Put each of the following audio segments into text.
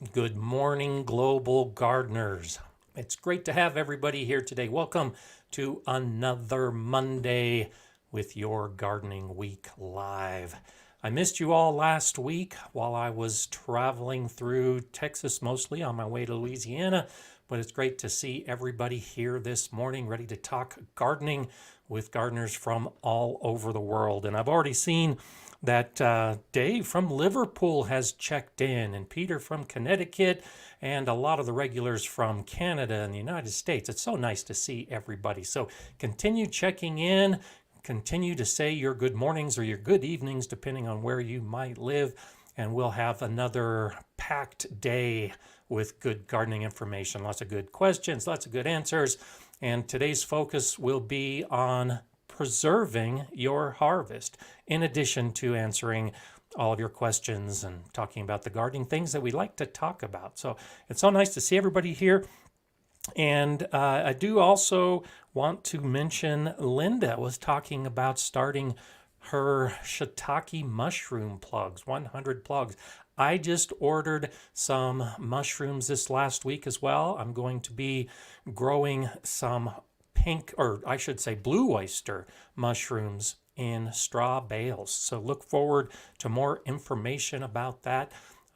Good morning, global gardeners. It's great to have everybody here today. Welcome to another Monday with your Gardening Week Live. I missed you all last week while I was traveling through Texas, mostly on my way to Louisiana, but it's great to see everybody here this morning ready to talk gardening with gardeners from all over the world. And I've already seen that Dave from Liverpool has checked in, and Peter from Connecticut, and a lot of the regulars from Canada and the United States. It's so nice to see everybody. So continue checking in, continue to say your good mornings or your good evenings, depending on where you might live, and we'll have another packed day with good gardening information. Lots of good questions, lots of good answers, and today's focus will be on preserving your harvest, in addition to answering all of your questions and talking about the gardening things that we like to talk about. So it's so nice to see everybody here. And I do also want to mention Linda was talking about starting her shiitake mushroom plugs, 100 plugs. I just ordered some mushrooms this last week as well. I'm going to be growing some pink, or I should say blue oyster mushrooms in straw bales. So look forward to more information about that.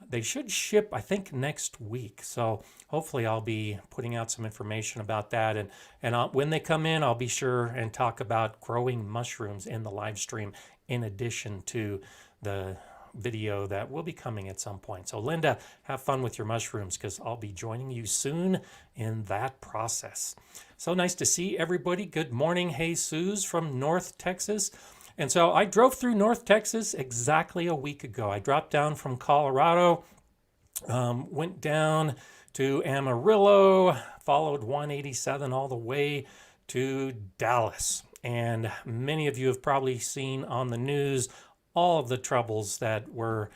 They should ship, I think, next week. So hopefully I'll be putting out some information about that. And when they come in, I'll be sure and talk about growing mushrooms in the live stream in addition to the video that will be coming at some point. So Linda, have fun with your mushrooms because I'll be joining you soon in that process. So nice to see everybody. Good morning, Jesus from North Texas. And so I drove through North Texas exactly a week ago. I dropped down from Colorado, went down to Amarillo, followed 187 all the way to Dallas. And many of you have probably seen on the news all of the troubles that were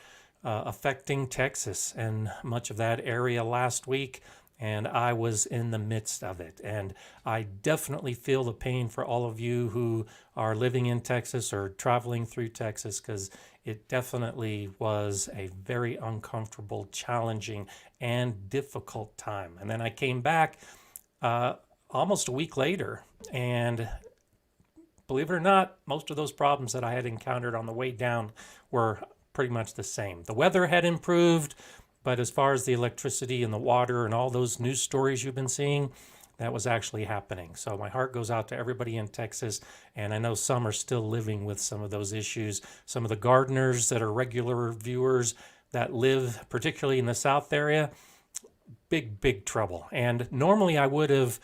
affecting Texas and much of that area last week. And I was in the midst of it. And I definitely feel the pain for all of you who are living in Texas or traveling through Texas, because it definitely was a very uncomfortable, challenging, and difficult time. And then I came back almost a week later, and believe it or not, most of those problems that I had encountered on the way down were pretty much the same. The weather had improved, but as far as the electricity and the water and all those news stories you've been seeing, that was actually happening. So my heart goes out to everybody in Texas, and I know some are still living with some of those issues. Some of the gardeners that are regular viewers that live particularly in the South area, big trouble. And normally I would have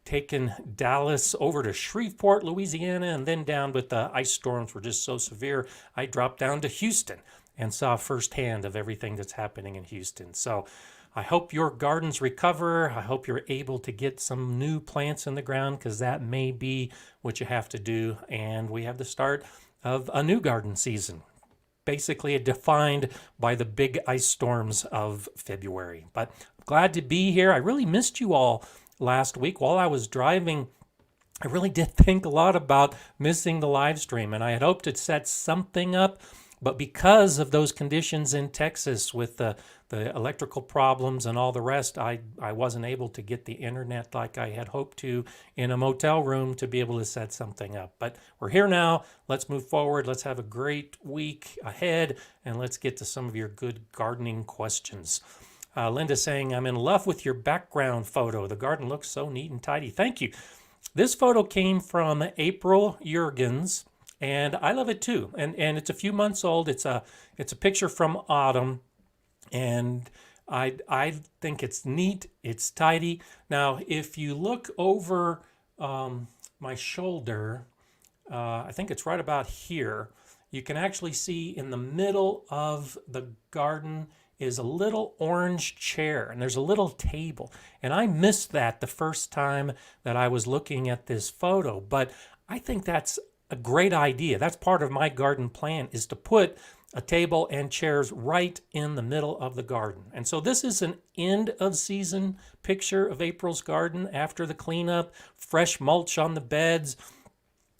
taken Dallas over to Shreveport, Louisiana, and then down, but the ice storms were just so severe, I dropped down to Houston and saw firsthand of everything that's happening in Houston. So I hope your gardens recover. I hope you're able to get some new plants in the ground, because that may be what you have to do. And we have the start of a new garden season, basically defined by the big ice storms of February. But glad to be here. I really missed you all last week while I was driving. I really did think a lot about missing the live stream, and I had hoped to set something up, but because of those conditions in Texas with the electrical problems and all the rest, I wasn't able to get the internet like I had hoped to in a motel room to be able to set something up. But we're here now. Let's move forward. Let's have a great week ahead, and let's get to some of your good gardening questions. Linda saying, I'm in love with your background photo. The garden looks so neat and tidy. Thank you. This photo came from April Jurgens, and I love it too. And it's a few months old. It's a picture from autumn, and I think it's neat. It's tidy. Now, if you look over my shoulder, I think it's right about here, you can actually see in the middle of the garden is a little orange chair, and there's a little table. And I missed that the first time that I was looking at this photo, but I think that's a great idea. That's part of my garden plan, is to put a table and chairs right in the middle of the garden. And so this is an end of season picture of April's garden after the cleanup, fresh mulch on the beds.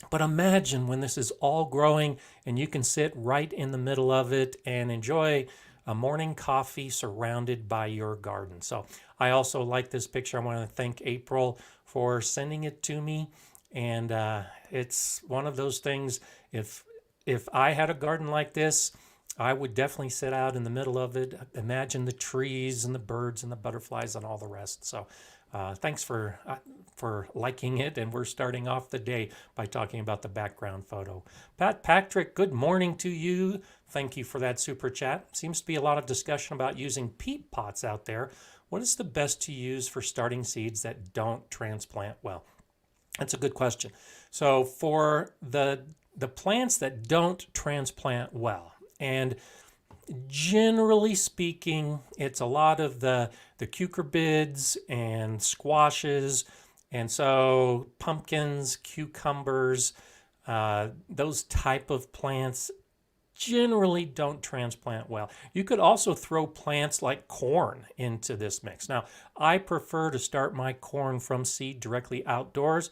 But imagine when this is all growing and you can sit right in the middle of it and enjoy a morning coffee surrounded by your garden. So I also like this picture. I want to thank April for sending it to me. And it's one of those things, if I had a garden like this, I would definitely sit out in the middle of it, imagine the trees and the birds and the butterflies and all the rest. So thanks for liking it, and we're starting off the day by talking about the background photo. Pat Patrick, good morning to you. Thank you for that super chat. Seems to be a lot of discussion about using peat pots out there. What is the best to use for starting seeds that don't transplant well? That's a good question. So for the plants that don't transplant well, and generally speaking, it's a lot of the cucurbids and squashes, and so pumpkins, cucumbers, those type of plants generally don't transplant well. You could also throw plants like corn into this mix. Now, I prefer to start my corn from seed directly outdoors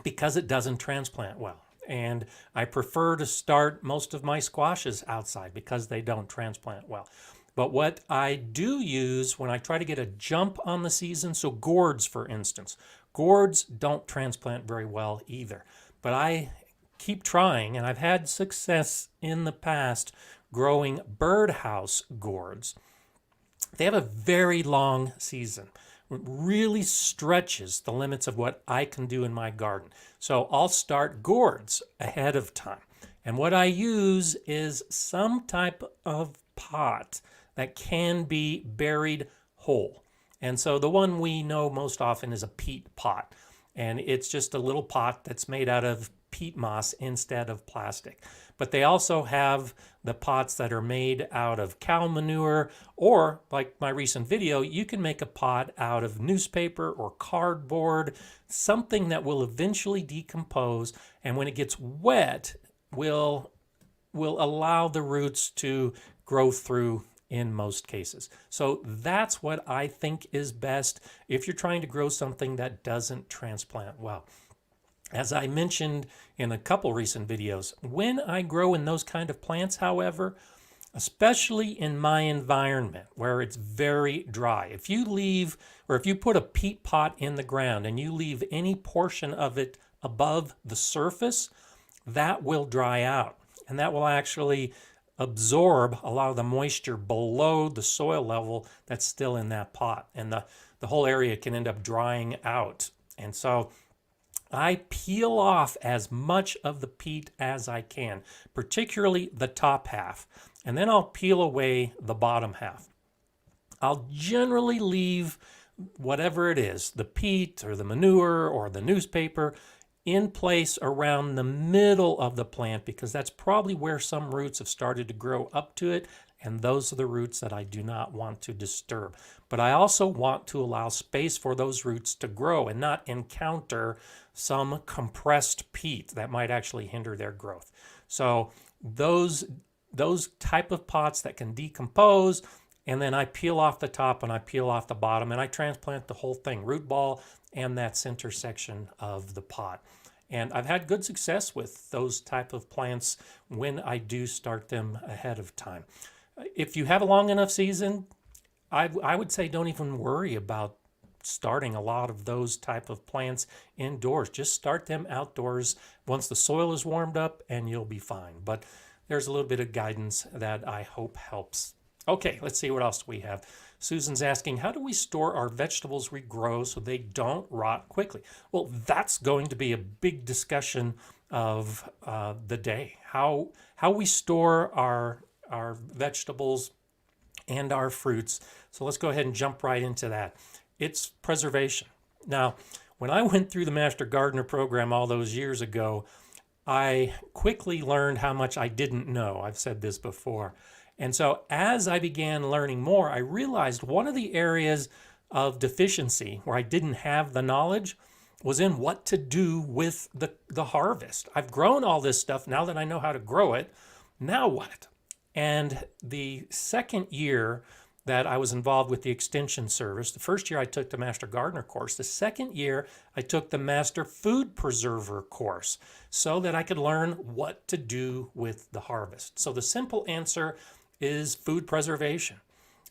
because it doesn't transplant well. And I prefer to start most of my squashes outside because they don't transplant well. But what I do use when I try to get a jump on the season, so gourds, for instance, gourds don't transplant very well either. But I keep trying, and I've had success in the past growing birdhouse gourds. They have a very long season. It really stretches the limits of what I can do in my garden. So I'll start gourds ahead of time. And what I use is some type of pot that can be buried whole. And so the one we know most often is a peat pot. And it's just a little pot that's made out of peat moss instead of plastic. But they also have the pots that are made out of cow manure, or like my recent video, you can make a pot out of newspaper or cardboard, something that will eventually decompose, and when it gets wet, will allow the roots to grow through in most cases. So that's what I think is best if you're trying to grow something that doesn't transplant well. As I mentioned in a couple recent videos, when I grow in those kind of plants, however, especially in my environment where it's very dry, if you put a peat pot in the ground and you leave any portion of it above the surface, that will dry out. And that will actually absorb a lot of the moisture below the soil level that's still in that pot. And the whole area can end up drying out. And so I peel off as much of the peat as I can, particularly the top half, and then I'll peel away the bottom half. I'll generally leave whatever it is, the peat or the manure or the newspaper, in place around the middle of the plant because that's probably where some roots have started to grow up to it, and those are the roots that I do not want to disturb. But I also want to allow space for those roots to grow and not encounter some compressed peat that might actually hinder their growth. So those type of pots that can decompose, and then I peel off the top and I peel off the bottom and I transplant the whole thing, root ball and that center section of the pot. And I've had good success with those type of plants when I do start them ahead of time. If you have a long enough season, I would say don't even worry about starting a lot of those type of plants indoors. Just start them outdoors once the soil is warmed up and you'll be fine. But there's a little bit of guidance that I hope helps. Okay, let's see what else we have. Susan's asking, how do we store our vegetables we grow so they don't rot quickly? Well, that's going to be a big discussion of the day. How we store our vegetables and our fruits. So let's go ahead and jump right into that. It's preservation. Now, when I went through the Master Gardener program all those years ago, I quickly learned how much I didn't know. I've said this before. And so as I began learning more, I realized one of the areas of deficiency where I didn't have the knowledge was in what to do with the harvest. I've grown all this stuff. Now that I know how to grow it, now what? And the second year that I was involved with the Extension Service, the first year I took the Master Gardener course, the second year I took the Master Food Preserver course so that I could learn what to do with the harvest. So the simple answer is food preservation.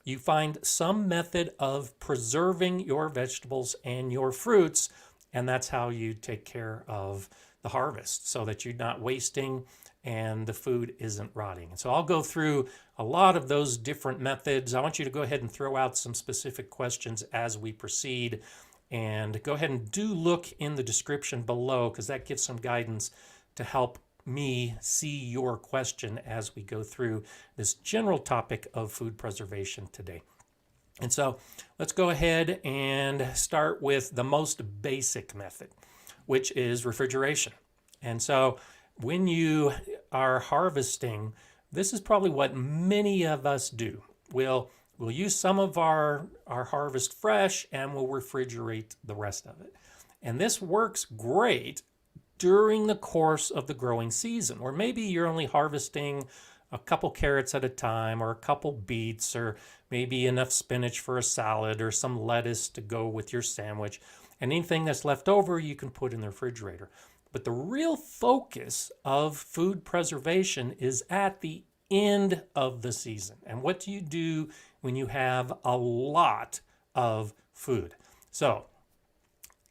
You find some method of preserving your vegetables and your fruits, and that's how you take care of the harvest so that you're not wasting and the food isn't rotting. And so I'll go through a lot of those different methods. I want you to go ahead and throw out some specific questions as we proceed, and go ahead and do look in the description below, because that gives some guidance to help me see your question as we go through this general topic of food preservation today. And so let's go ahead and start with the most basic method, which is refrigeration. And so when you are harvesting, this is probably what many of us do. We'll use some of our harvest fresh, and we'll refrigerate the rest of it. And this works great during the course of the growing season, or maybe you're only harvesting a couple carrots at a time, or a couple beets, or maybe enough spinach for a salad, or some lettuce to go with your sandwich. And anything that's left over, you can put in the refrigerator. But the real focus of food preservation is at the end of the season. And what do you do when you have a lot of food? So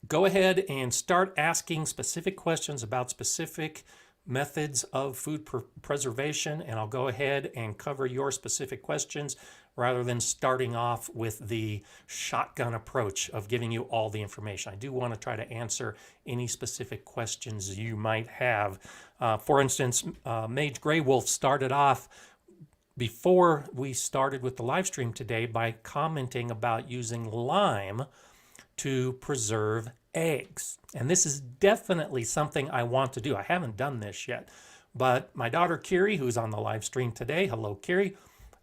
go ahead and start asking specific questions about specific methods of food preservation, and I'll go ahead and cover your specific questions rather than starting off with the shotgun approach of giving you all the information. I do want to try to answer any specific questions you might have. For instance, Mage Grey Wolf started off before we started with the live stream today by commenting about using lime to preserve eggs. And this is definitely something I want to do. I haven't done this yet, but my daughter Kiri, who's on the live stream today, hello Kiri,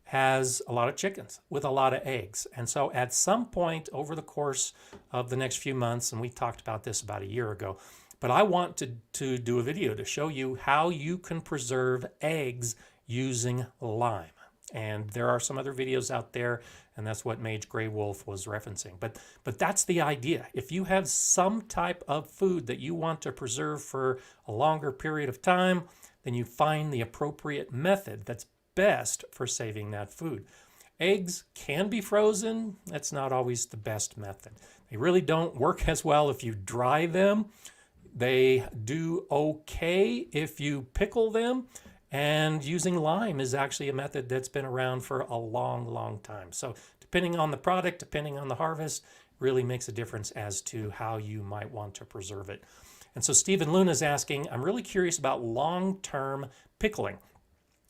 has a lot of chickens with a lot of eggs. And so at some point over the course of the next few months, and we talked about this about a year ago, but I want to do a video to show you how you can preserve eggs using lime. And there are some other videos out there, and that's what Mage Grey Wolf was referencing. But that's the idea. If you have some type of food that you want to preserve for a longer period of time, then you find the appropriate method that's best for saving that food. Eggs can be frozen. That's not always the best method. They really don't work as well if you dry them. They do okay if you pickle them. And using lime is actually a method that's been around for a long, long time. So depending on the product, depending on the harvest, really makes a difference as to how you might want to preserve it. And so Stephen Luna is asking, I'm really curious about long-term pickling.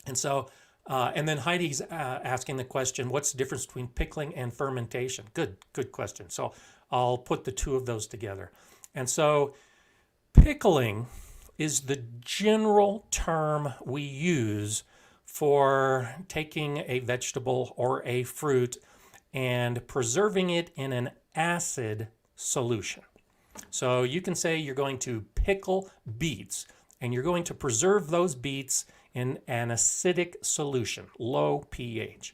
And so, and then Heidi's asking the question, what's the difference between pickling and fermentation? Good question. So I'll put the two of those together. And so pickling is the general term we use for taking a vegetable or a fruit and preserving it in an acid solution. So you can say you're going to pickle beets, and you're going to preserve those beets in an acidic solution, low pH.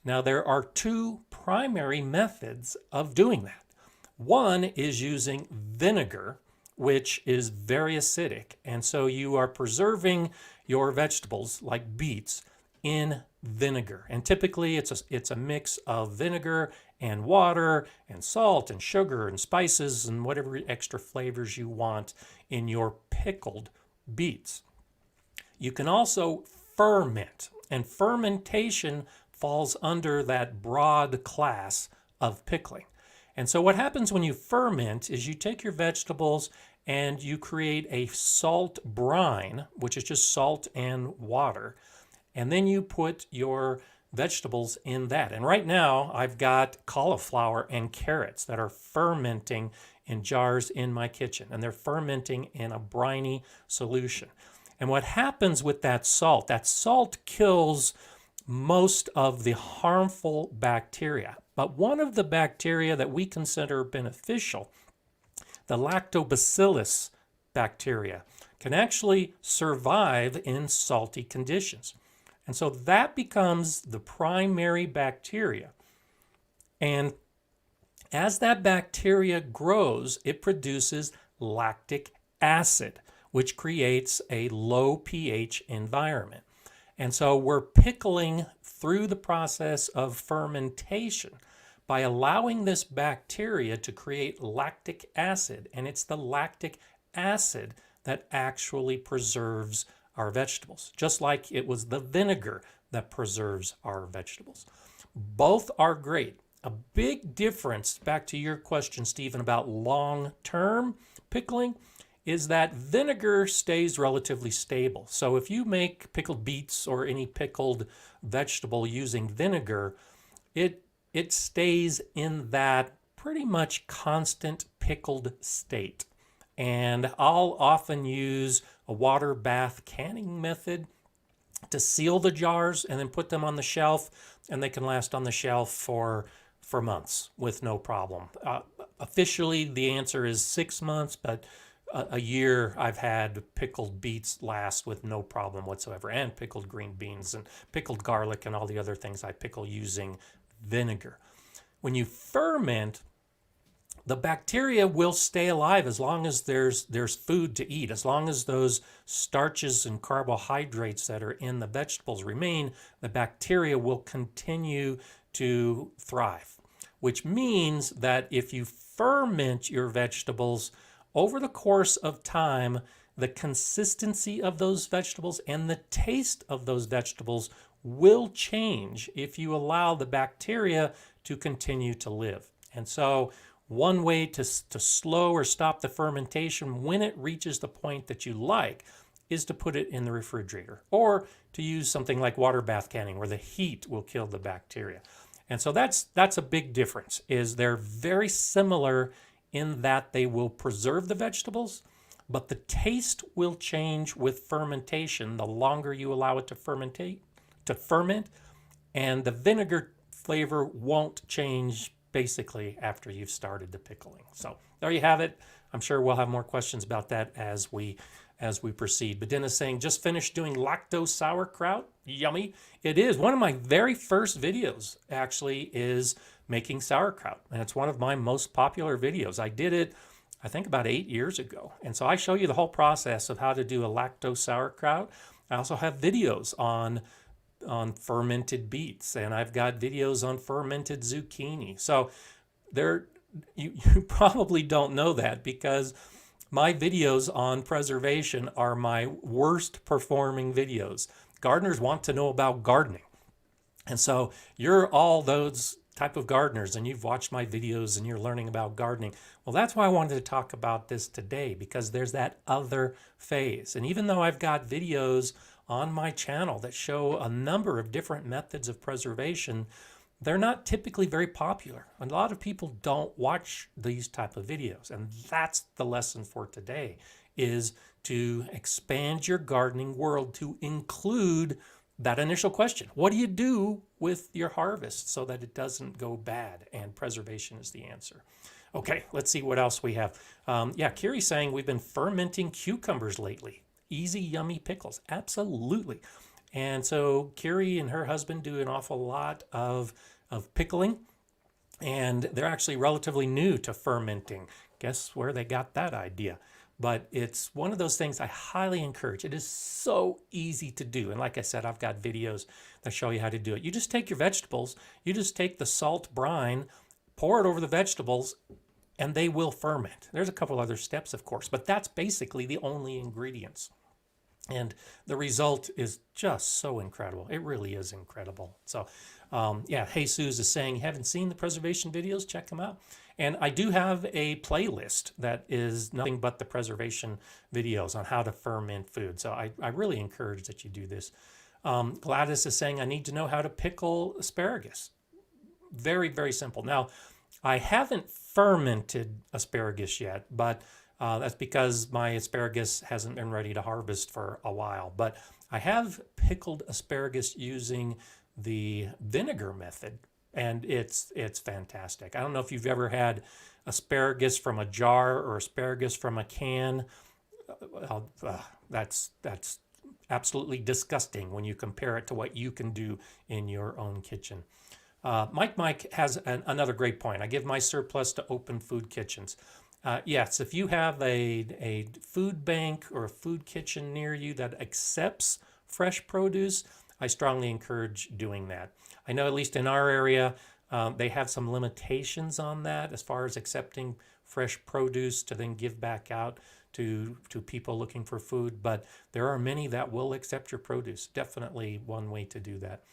Now there are two primary methods of doing that. One is using vinegar, which is very acidic. And so you are preserving your vegetables like beets in vinegar. And typically it's a mix of vinegar and water and salt and sugar and spices and whatever extra flavors you want in your pickled beets. You can also ferment, and fermentation falls under that broad class of pickling. And so what happens when you ferment is you take your vegetables and you create a salt brine, which is just salt and water, and then you put your vegetables in that. And right now I've got cauliflower and carrots that are fermenting in jars in my kitchen, and they're fermenting in a briny solution. And what happens with that salt kills most of the harmful bacteria. But one of the bacteria that we consider beneficial, the lactobacillus bacteria, can actually survive in salty conditions. And so that becomes the primary bacteria. And as that bacteria grows, it produces lactic acid, which creates a low pH environment. And so we're pickling through the process of fermentation by allowing this bacteria to create lactic acid. And it's the lactic acid that actually preserves our vegetables, just like it was the vinegar that preserves our vegetables. Both are great. A big difference, back to your question, Stephen, about long-term pickling, is that vinegar stays relatively stable. So if you make pickled beets or any pickled vegetable using vinegar, it stays in that pretty much constant pickled state. And I'll often use a water bath canning method to seal the jars and then put them on the shelf, and they can last on the shelf for months with no problem. Officially, the answer is 6 months, but a year I've had pickled beets last with no problem whatsoever, and pickled green beans and pickled garlic and all the other things I pickle using vinegar. When you ferment, the bacteria will stay alive as long as there's food to eat. As long as those starches and carbohydrates that are in the vegetables remain, the bacteria will continue to thrive, which means that if you ferment your vegetables over the course of time, the consistency of those vegetables and the taste of those vegetables will change if you allow the bacteria to continue to live. And so one way to slow or stop the fermentation when it reaches the point that you like is to put it in the refrigerator, or to use something like water bath canning where the heat will kill the bacteria. And so that's a big difference, is they're very similar in that they will preserve the vegetables, but the taste will change with fermentation the longer you allow it to ferment, and the vinegar flavor won't change basically after you've started the pickling. So there you have it. I'm sure we'll have more questions about that as we proceed. But Dennis saying, just finished doing lactose sauerkraut. Yummy. It is. One of my very first videos actually is making sauerkraut. And it's one of my most popular videos. I did it, I think, about 8 years ago. And so I show you the whole process of how to do a lactose sauerkraut. I also have videos on fermented beets, and I've got videos on fermented zucchini. So you probably don't know that, because my videos on preservation are my worst performing videos. Gardeners want to know about gardening. And so you're all those type of gardeners, and you've watched my videos and you're learning about gardening. Well, that's why I wanted to talk about this today, because there's that other phase. And even though I've got videos on my channel that show a number of different methods of preservation, they're not typically very popular. A lot of people don't watch these type of videos, and that's the lesson for today, is to expand your gardening world to include that initial question. What do you do with your harvest so that it doesn't go bad? And preservation is the answer. Okay, let's see what else we have. Kiri's saying we've been fermenting cucumbers lately. Easy, yummy pickles. Absolutely. And so Kiri and her husband do an awful lot of pickling, and they're actually relatively new to fermenting. Guess where they got that idea? But it's one of those things I highly encourage. It is so easy to do. And like I said, I've got videos that show you how to do it. You just take your vegetables, you just take the salt brine, pour it over the vegetables, and they will ferment. There's a couple other steps, of course, but that's basically the only ingredients. And the result is just so incredible. It really is incredible. So, Jesus is saying, haven't seen the preservation videos? Check them out. And I do have a playlist that is nothing but the preservation videos on how to ferment food. So I really encourage that you do this. Gladys is saying, I need to know how to pickle asparagus. Very, very simple. Now, I haven't fermented asparagus yet, but that's because my asparagus hasn't been ready to harvest for a while. But I have pickled asparagus using the vinegar method, and it's fantastic. I don't know if you've ever had asparagus from a jar or asparagus from a can. That's absolutely disgusting when you compare it to what you can do in your own kitchen. Mike has another great point. I give my surplus to open food kitchens. Yes, if you have a food bank or a food kitchen near you that accepts fresh produce, I strongly encourage doing that. I know at least in our area, they have some limitations on that as far as accepting fresh produce to then give back out to people looking for food, but there are many that will accept your produce. Definitely one way to do that.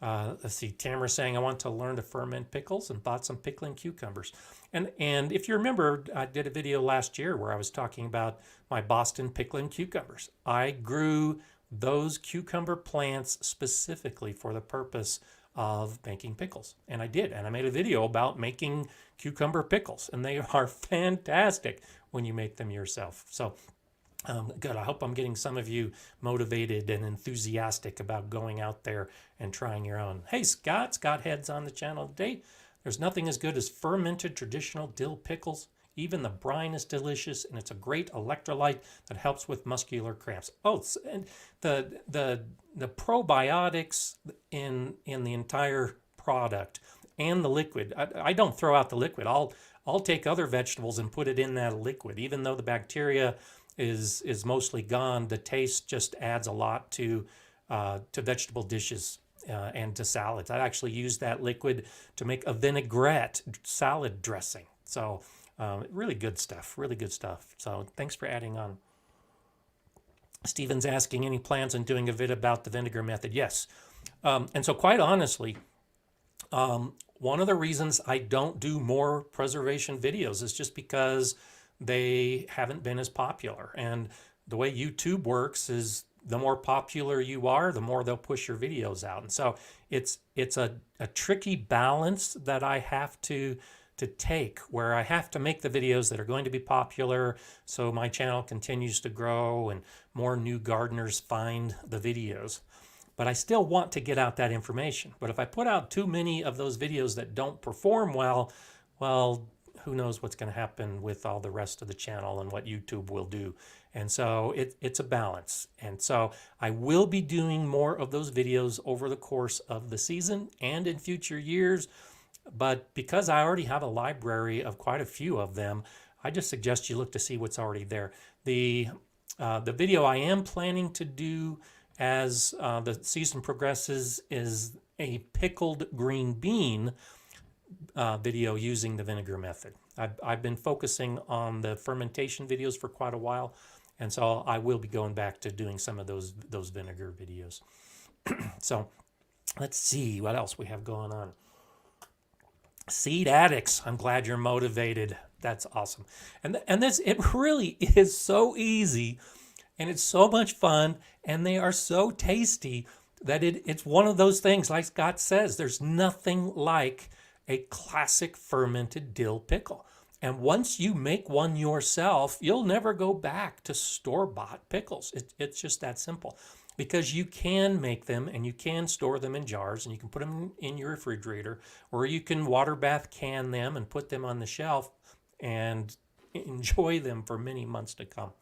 Let's see, Tamara's saying, I want to learn to ferment pickles and bought some pickling cucumbers. And if you remember, I did a video last year where I was talking about my Boston pickling cucumbers. I grew those cucumber plants specifically for the purpose of making pickles. And I did. And I made a video about making cucumber pickles. And they are fantastic when you make them yourself. So good. I hope I'm getting some of you motivated and enthusiastic about going out there and trying your own. Hey, Scott Head's on the channel today. There's nothing as good as fermented traditional dill pickles. Even the brine is delicious, and it's a great electrolyte that helps with muscular cramps. Oh, and the probiotics in the entire product and the liquid. I don't throw out the liquid. I'll take other vegetables and put it in that liquid, even though the bacteria is mostly gone. The taste just adds a lot to vegetable dishes and to salads. I actually use that liquid to make a vinaigrette salad dressing. So really good stuff, really good stuff. So thanks for adding on. Steven's asking, any plans on doing a vid about the vinegar method? Yes. And so quite honestly, one of the reasons I don't do more preservation videos is just because they haven't been as popular. And the way YouTube works is the more popular you are, the more they'll push your videos out. And so it's a tricky balance that I have to take, where I have to make the videos that are going to be popular so my channel continues to grow and more new gardeners find the videos. But I still want to get out that information. But if I put out too many of those videos that don't perform well, who knows what's going to happen with all the rest of the channel and what YouTube will do. And so it's a balance. And so I will be doing more of those videos over the course of the season and in future years. But because I already have a library of quite a few of them, I just suggest you look to see what's already there. The video I am planning to do as the season progresses is a pickled green bean video using the vinegar method. I've been focusing on the fermentation videos for quite a while, and so I will be going back to doing some of those vinegar videos. So let's see what else we have going on. Seed addicts, I'm glad you're motivated. That's awesome. And this, it really is so easy, and it's so much fun, and they are so tasty that it's one of those things, like Scott says, there's nothing like a classic fermented dill pickle. And once you make one yourself, you'll never go back to store-bought pickles. It's just that simple. Because you can make them and you can store them in jars and you can put them in your refrigerator, or you can water bath can them and put them on the shelf and enjoy them for many months to come.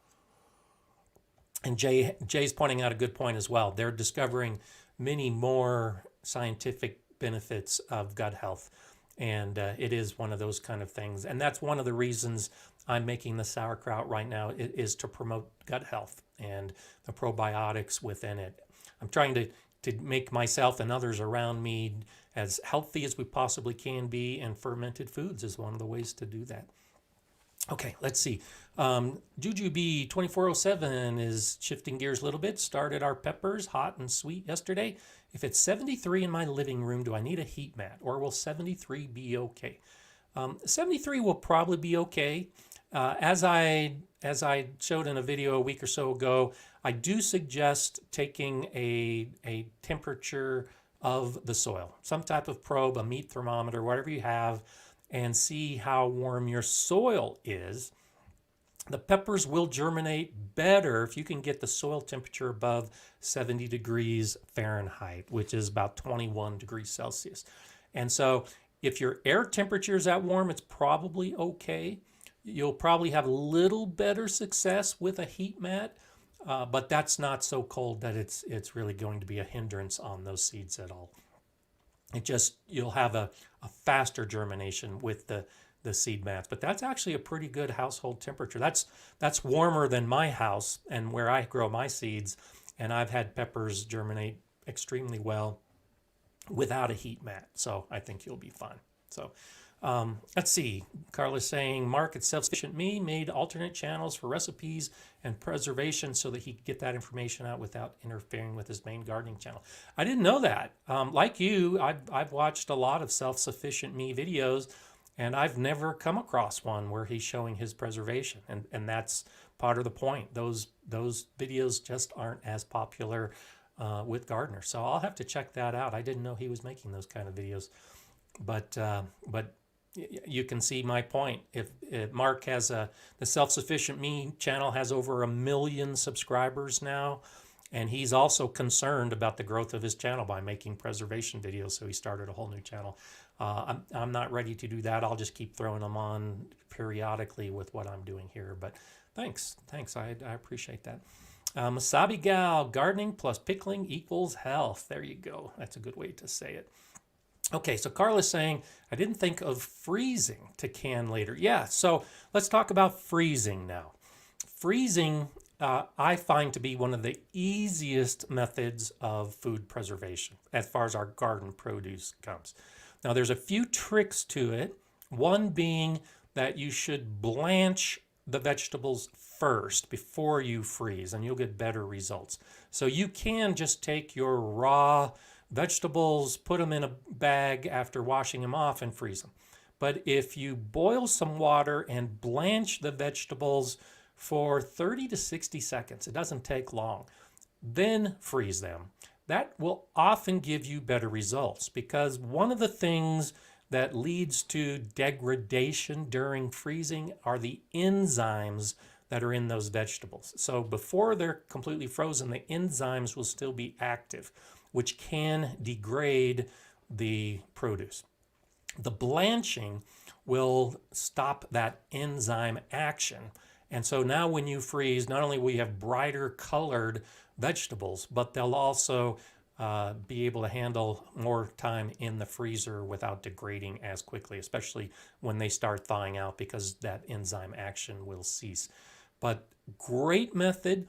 And Jay's pointing out a good point as well. They're discovering many more scientific benefits of gut health. And it is one of those kind of things. And that's one of the reasons I'm making the sauerkraut right now, is to promote gut health and the probiotics within it. I'm trying to make myself and others around me as healthy as we possibly can be, and fermented foods is one of the ways to do that. Okay, let's see. Jujube 2407 is shifting gears a little bit. Started our peppers hot and sweet yesterday. If it's 73 in my living room, do I need a heat mat, or will 73 be okay? 73 will probably be okay. As I showed in a video a week or so ago, I do suggest taking a temperature of the soil, some type of probe, a meat thermometer, whatever you have, and see how warm your soil is. The peppers will germinate better if you can get the soil temperature above 70 degrees Fahrenheit, which is about 21 degrees Celsius. And so if your air temperature is that warm, it's probably okay. You'll probably have a little better success with a heat mat, but that's not so cold that it's really going to be a hindrance on those seeds at all. You'll have a faster germination with the seed mats, but that's actually a pretty good household temperature. That's warmer than my house and where I grow my seeds, and I've had peppers germinate extremely well without a heat mat. So I think you'll be fine. So let's see. Carla's saying, Mark at Self-Sufficient Me made alternate channels for recipes and preservation so that he could get that information out without interfering with his main gardening channel. I didn't know that. Like you, I've watched a lot of Self-Sufficient Me videos, and I've never come across one where he's showing his preservation. And that's part of the point. Those videos just aren't as popular with gardeners. So I'll have to check that out. I didn't know he was making those kind of videos. But you can see my point. If Mark has the Self-Sufficient Me channel has over 1 million subscribers now, and he's also concerned about the growth of his channel by making preservation videos, so he started a whole new channel. I'm not ready to do that. I'll just keep throwing them on periodically with what I'm doing here. But thanks. I appreciate that. Masabi Gal, gardening plus pickling equals health. There you go. That's a good way to say it. Okay, so Carla's saying, I didn't think of freezing to can later. Yeah, so let's talk about freezing now. Freezing, I find to be one of the easiest methods of food preservation as far as our garden produce comes. Now, there's a few tricks to it. One being that you should blanch the vegetables first before you freeze, and you'll get better results. So you can just take your raw vegetables, put them in a bag after washing them off and freeze them. But if you boil some water and blanch the vegetables for 30 to 60 seconds, it doesn't take long, then freeze them. That will often give you better results, because one of the things that leads to degradation during freezing are the enzymes that are in those vegetables. So before they're completely frozen, the enzymes will still be active, which can degrade the produce. The blanching will stop that enzyme action. And so now when you freeze, not only will you have brighter colored vegetables, but they'll also be able to handle more time in the freezer without degrading as quickly, especially when they start thawing out, because that enzyme action will cease. But great method.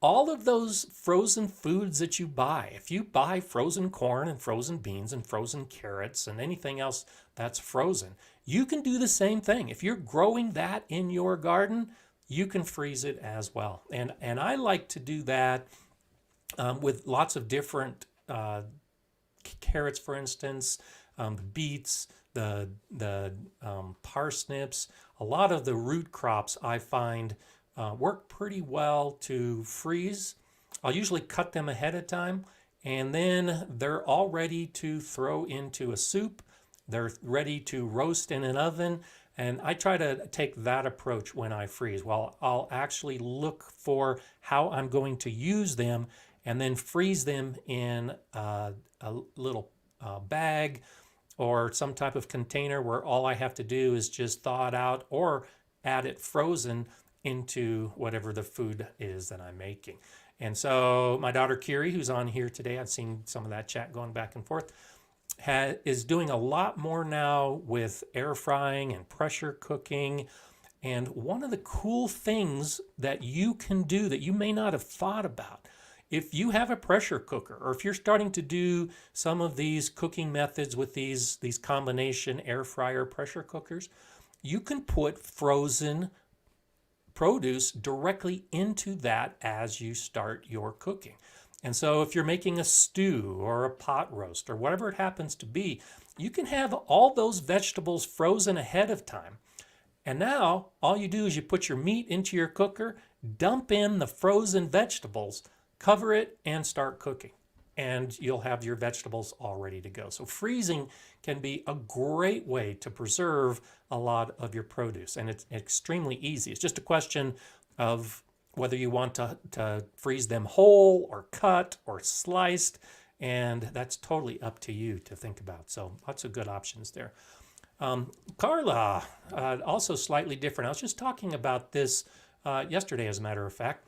All of those frozen foods that you buy, if you buy frozen corn and frozen beans and frozen carrots and anything else that's frozen, you can do the same thing. If you're growing that in your garden, you can freeze it as well. And I like to do that with lots of different carrots, for instance, beets, the parsnips. A lot of the root crops I find work pretty well to freeze. I'll usually cut them ahead of time, and then they're all ready to throw into a soup. They're ready to roast in an oven, and I try to take that approach when I freeze. Well, I'll actually look for how I'm going to use them and then freeze them in a little bag or some type of container where all I have to do is just thaw it out or add it frozen into whatever the food is that I'm making. And so my daughter Kiri, who's on here today, I've seen some of that chat going back and forth, is doing a lot more now with air frying and pressure cooking. And one of the cool things that you can do that you may not have thought about, if you have a pressure cooker, or if you're starting to do some of these cooking methods with these combination air fryer pressure cookers, you can put frozen produce directly into that as you start your cooking. And so if you're making a stew or a pot roast or whatever it happens to be, you can have all those vegetables frozen ahead of time. And now all you do is you put your meat into your cooker, dump in the frozen vegetables, cover it, and start cooking. And you'll have your vegetables all ready to go. So freezing can be a great way to preserve a lot of your produce, and it's extremely easy. It's just a question of whether you want to freeze them whole or cut or sliced, and that's totally up to you to think about. So lots of good options there. Carla, also slightly different. I was just talking about this yesterday, as a matter of fact.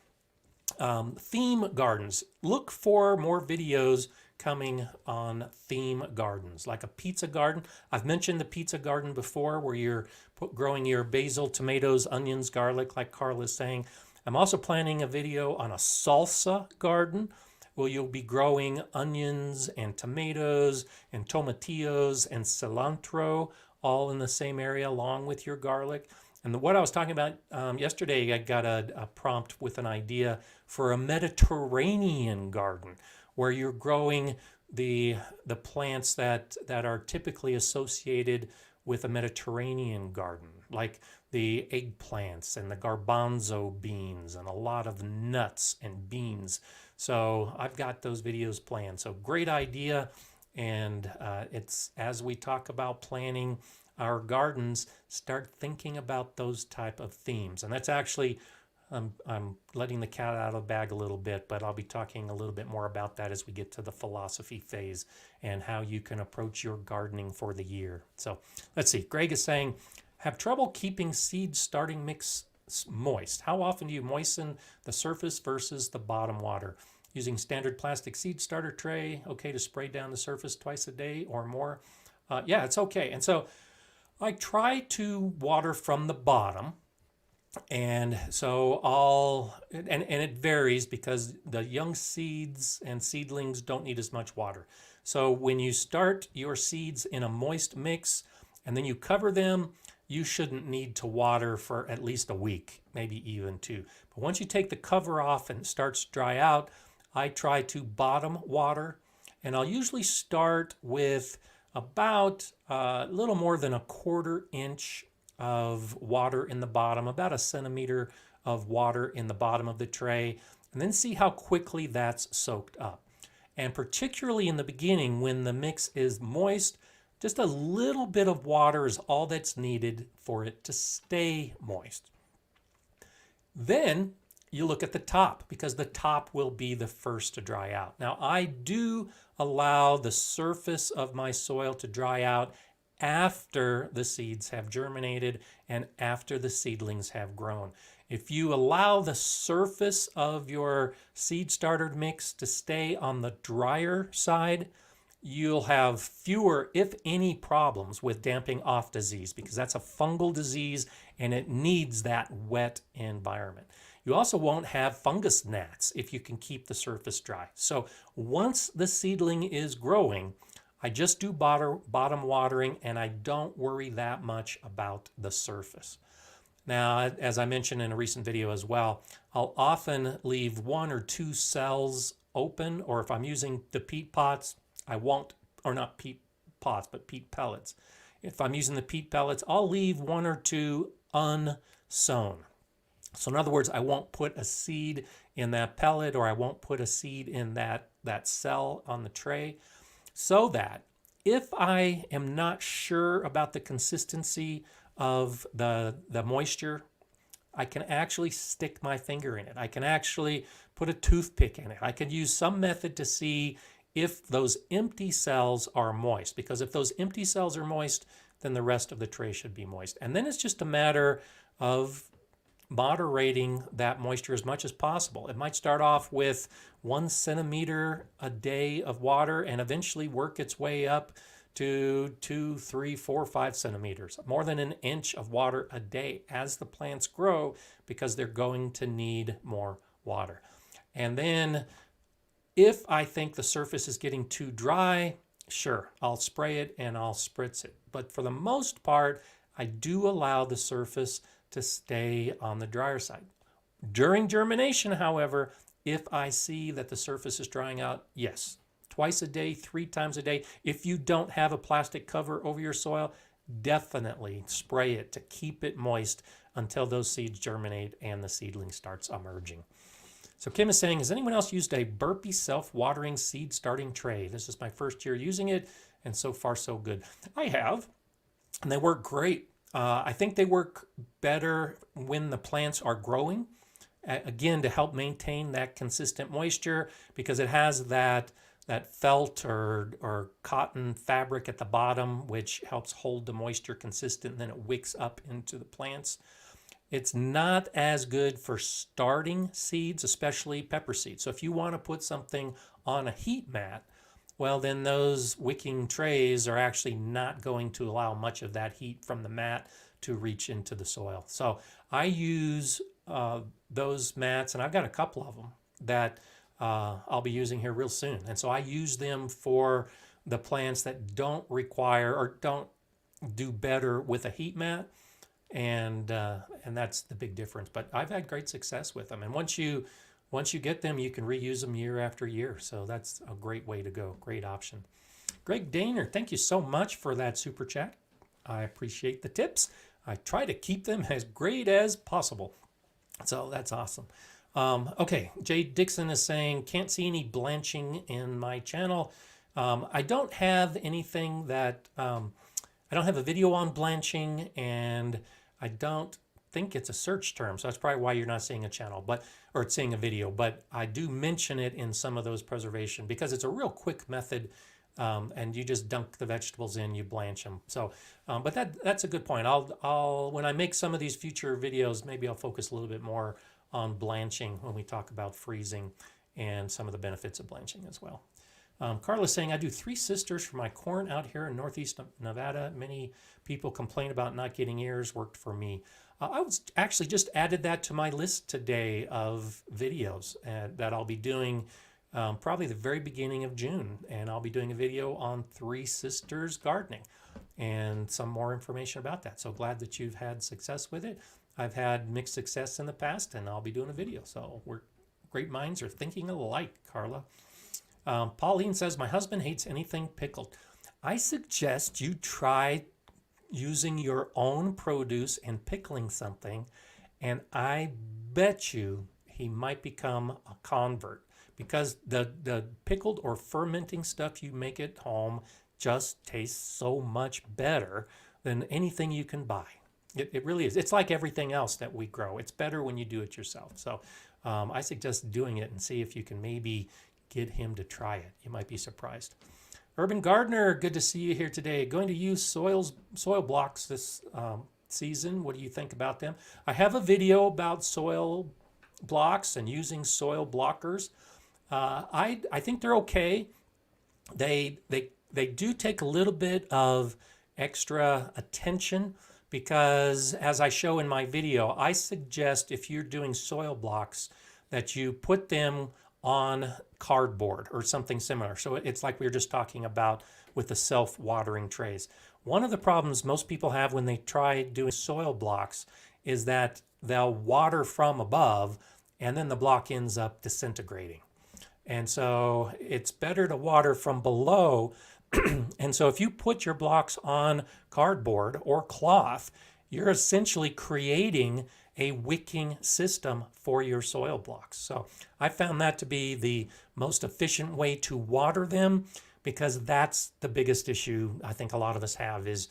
Theme gardens. Look for more videos coming on theme gardens, like a pizza garden. I've mentioned the pizza garden before, where you're growing your basil, tomatoes, onions, garlic, like Carl is saying. I'm also planning a video on a salsa garden, well, you'll be growing onions and tomatoes and tomatillos and cilantro all in the same area along with your garlic. And what I was talking about yesterday, I got a prompt with an idea for a Mediterranean garden where you're growing the plants that are typically associated with a Mediterranean garden, like the eggplants and the garbanzo beans and a lot of nuts and beans. So I've got those videos planned. So great idea. And it's as we talk about planning our gardens, start thinking about those type of themes. And that's actually, I'm letting the cat out of the bag a little bit, but I'll be talking a little bit more about that as we get to the philosophy phase and how you can approach your gardening for the year. So let's see. Greg is saying, have trouble keeping seed starting mix moist. How often do you moisten the surface versus the bottom water? Using standard plastic seed starter tray, okay to spray down the surface twice a day or more? Yeah, it's okay. And so I try to water from the bottom, and so and it varies because the young seeds and seedlings don't need as much water. So when you start your seeds in a moist mix and then you cover them, you shouldn't need to water for at least a week, maybe even 2. But once you take the cover off and it starts to dry out, I try to bottom water, and I'll usually start with about a little more than 1/4 inch of water in the bottom, about 1 centimeter of water in the bottom of the tray, and then see how quickly that's soaked up. And particularly in the beginning, when the mix is moist, just a little bit of water is all that's needed for it to stay moist. Then you look at the top, because the top will be the first to dry out. Now, I do allow the surface of my soil to dry out after the seeds have germinated and after the seedlings have grown. If you allow the surface of your seed starter mix to stay on the drier side, you'll have fewer, if any, problems with damping off disease, because that's a fungal disease and it needs that wet environment. You also won't have fungus gnats if you can keep the surface dry. So once the seedling is growing, I just do bottom watering, and I don't worry that much about the surface. Now, as I mentioned in a recent video as well, I'll often leave 1 or 2 cells open, or if I'm using the peat pots, I won't, or not peat pots, but peat pellets. If I'm using the peat pellets, I'll leave 1 or 2 unsown. So in other words, I won't put a seed in that pellet, or I won't put a seed in that cell on the tray, so that if I am not sure about the consistency of the moisture, I can actually stick my finger in it. I can actually put a toothpick in it. I can use some method to see if those empty cells are moist, because if those empty cells are moist, then the rest of the tray should be moist. And then it's just a matter of moderating that moisture as much as possible. It might start off with 1 centimeter a day of water and eventually work its way up to 2, 3, 4, 5 centimeters, more than 1 inch of water a day as the plants grow, because they're going to need more water. And then if I think the surface is getting too dry, sure, I'll spray it and I'll spritz it. But for the most part, I do allow the surface to stay on the drier side. During germination, however, if I see that the surface is drying out, yes, twice a day, 3 times a day. If you don't have a plastic cover over your soil, definitely spray it to keep it moist until those seeds germinate and the seedling starts emerging. So Kim is saying, has anyone else used a burpee self-watering seed starting tray? This is my first year using it, and so far so good. I have, and they work great. I think they work better when the plants are growing, again, to help maintain that consistent moisture, because it has that felt or cotton fabric at the bottom, which helps hold the moisture consistent, and then it wicks up into the plants. It's not as good for starting seeds, especially pepper seeds. So if you want to put something on a heat mat, well, then those wicking trays are actually not going to allow much of that heat from the mat to reach into the soil. So I use those mats, and I've got a couple of them that I'll be using here real soon. And so I use them for the plants that don't require or don't do better with a heat mat, and that's the big difference. But I've had great success with them, and once you get them, you can reuse them year after year. So that's a great way to go. Great option. Greg Daner, thank you so much for that super chat. I appreciate the tips. I try to keep them as great as possible. So that's awesome. Okay, Jay Dixon is saying, can't see any blanching in my channel. I don't have anything that, I don't have a video on blanching, and I don't think it's a search term. So that's probably why you're not seeing a channel, or seeing a video, but I do mention it in some of those preservation because it's a real quick method. And you just dunk the vegetables in, you blanch them. So, but that's a good point. I'll when I make some of these future videos, maybe I'll focus a little bit more on blanching when we talk about freezing and some of the benefits of blanching as well. Carla's saying, I do 3 sisters for my corn out here in Northeast Nevada. Many people complain about not getting ears. Worked for me. I was actually just added that to my list today of videos that I'll be doing. Probably the very beginning of June, and I'll be doing a video on 3 sisters gardening and some more information about that. So glad that you've had success with it. I've had mixed success in the past, and I'll be doing a video. So great minds are thinking alike, Carla. Pauline says, my husband hates anything pickled. I suggest you try using your own produce and pickling something, and I bet you he might become a convert. Because the pickled or fermenting stuff you make at home just tastes so much better than anything you can buy. It really is. It's like everything else that we grow. It's better when you do it yourself. So I suggest doing it and see if you can maybe get him to try it. You might be surprised. Urban Gardener, good to see you here today. Going to use soil blocks this season. What do you think about them? I have a video about soil blocks and using soil blockers. I think they're okay. They do take a little bit of extra attention because, as I show in my video, I suggest if you're doing soil blocks that you put them on cardboard or something similar. So it's like we were just talking about with the self-watering trays. One of the problems most people have when they try doing soil blocks is that they'll water from above and then the block ends up disintegrating. And so it's better to water from below. And so if you put your blocks on cardboard or cloth, you're essentially creating a wicking system for your soil blocks. So I found that to be the most efficient way to water them, because that's the biggest issue I think a lot of us have is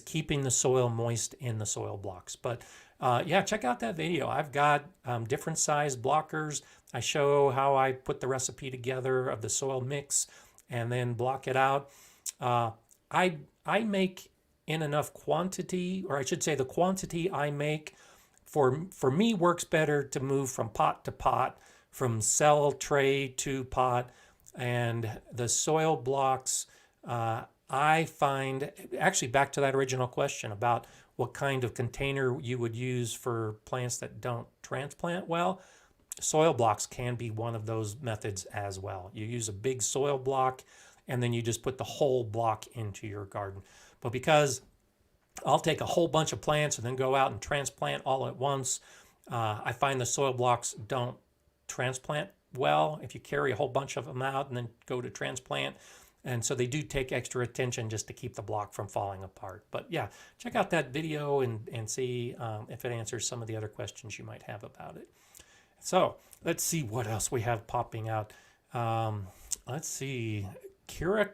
keeping the soil moist in the soil blocks. But yeah, check out that video. I've got different size blockers. I show how I put the recipe together of the soil mix and then block it out. I make in enough quantity, or I should say the quantity I make for me works better to move from pot to pot, from cell tray to pot. And the soil blocks, I find, actually back to that original question about what kind of container you would use for plants that don't transplant well, soil blocks can be one of those methods as well. You use a big soil block and then you just put the whole block into your garden. But because I'll take a whole bunch of plants and then go out and transplant all at once, I find the soil blocks don't transplant well if you carry a whole bunch of them out and then go to transplant. And so they do take extra attention just to keep the block from falling apart. But yeah, check out that video and see if it answers some of the other questions you might have about it. So let's see what else we have popping out. Let's see. Kira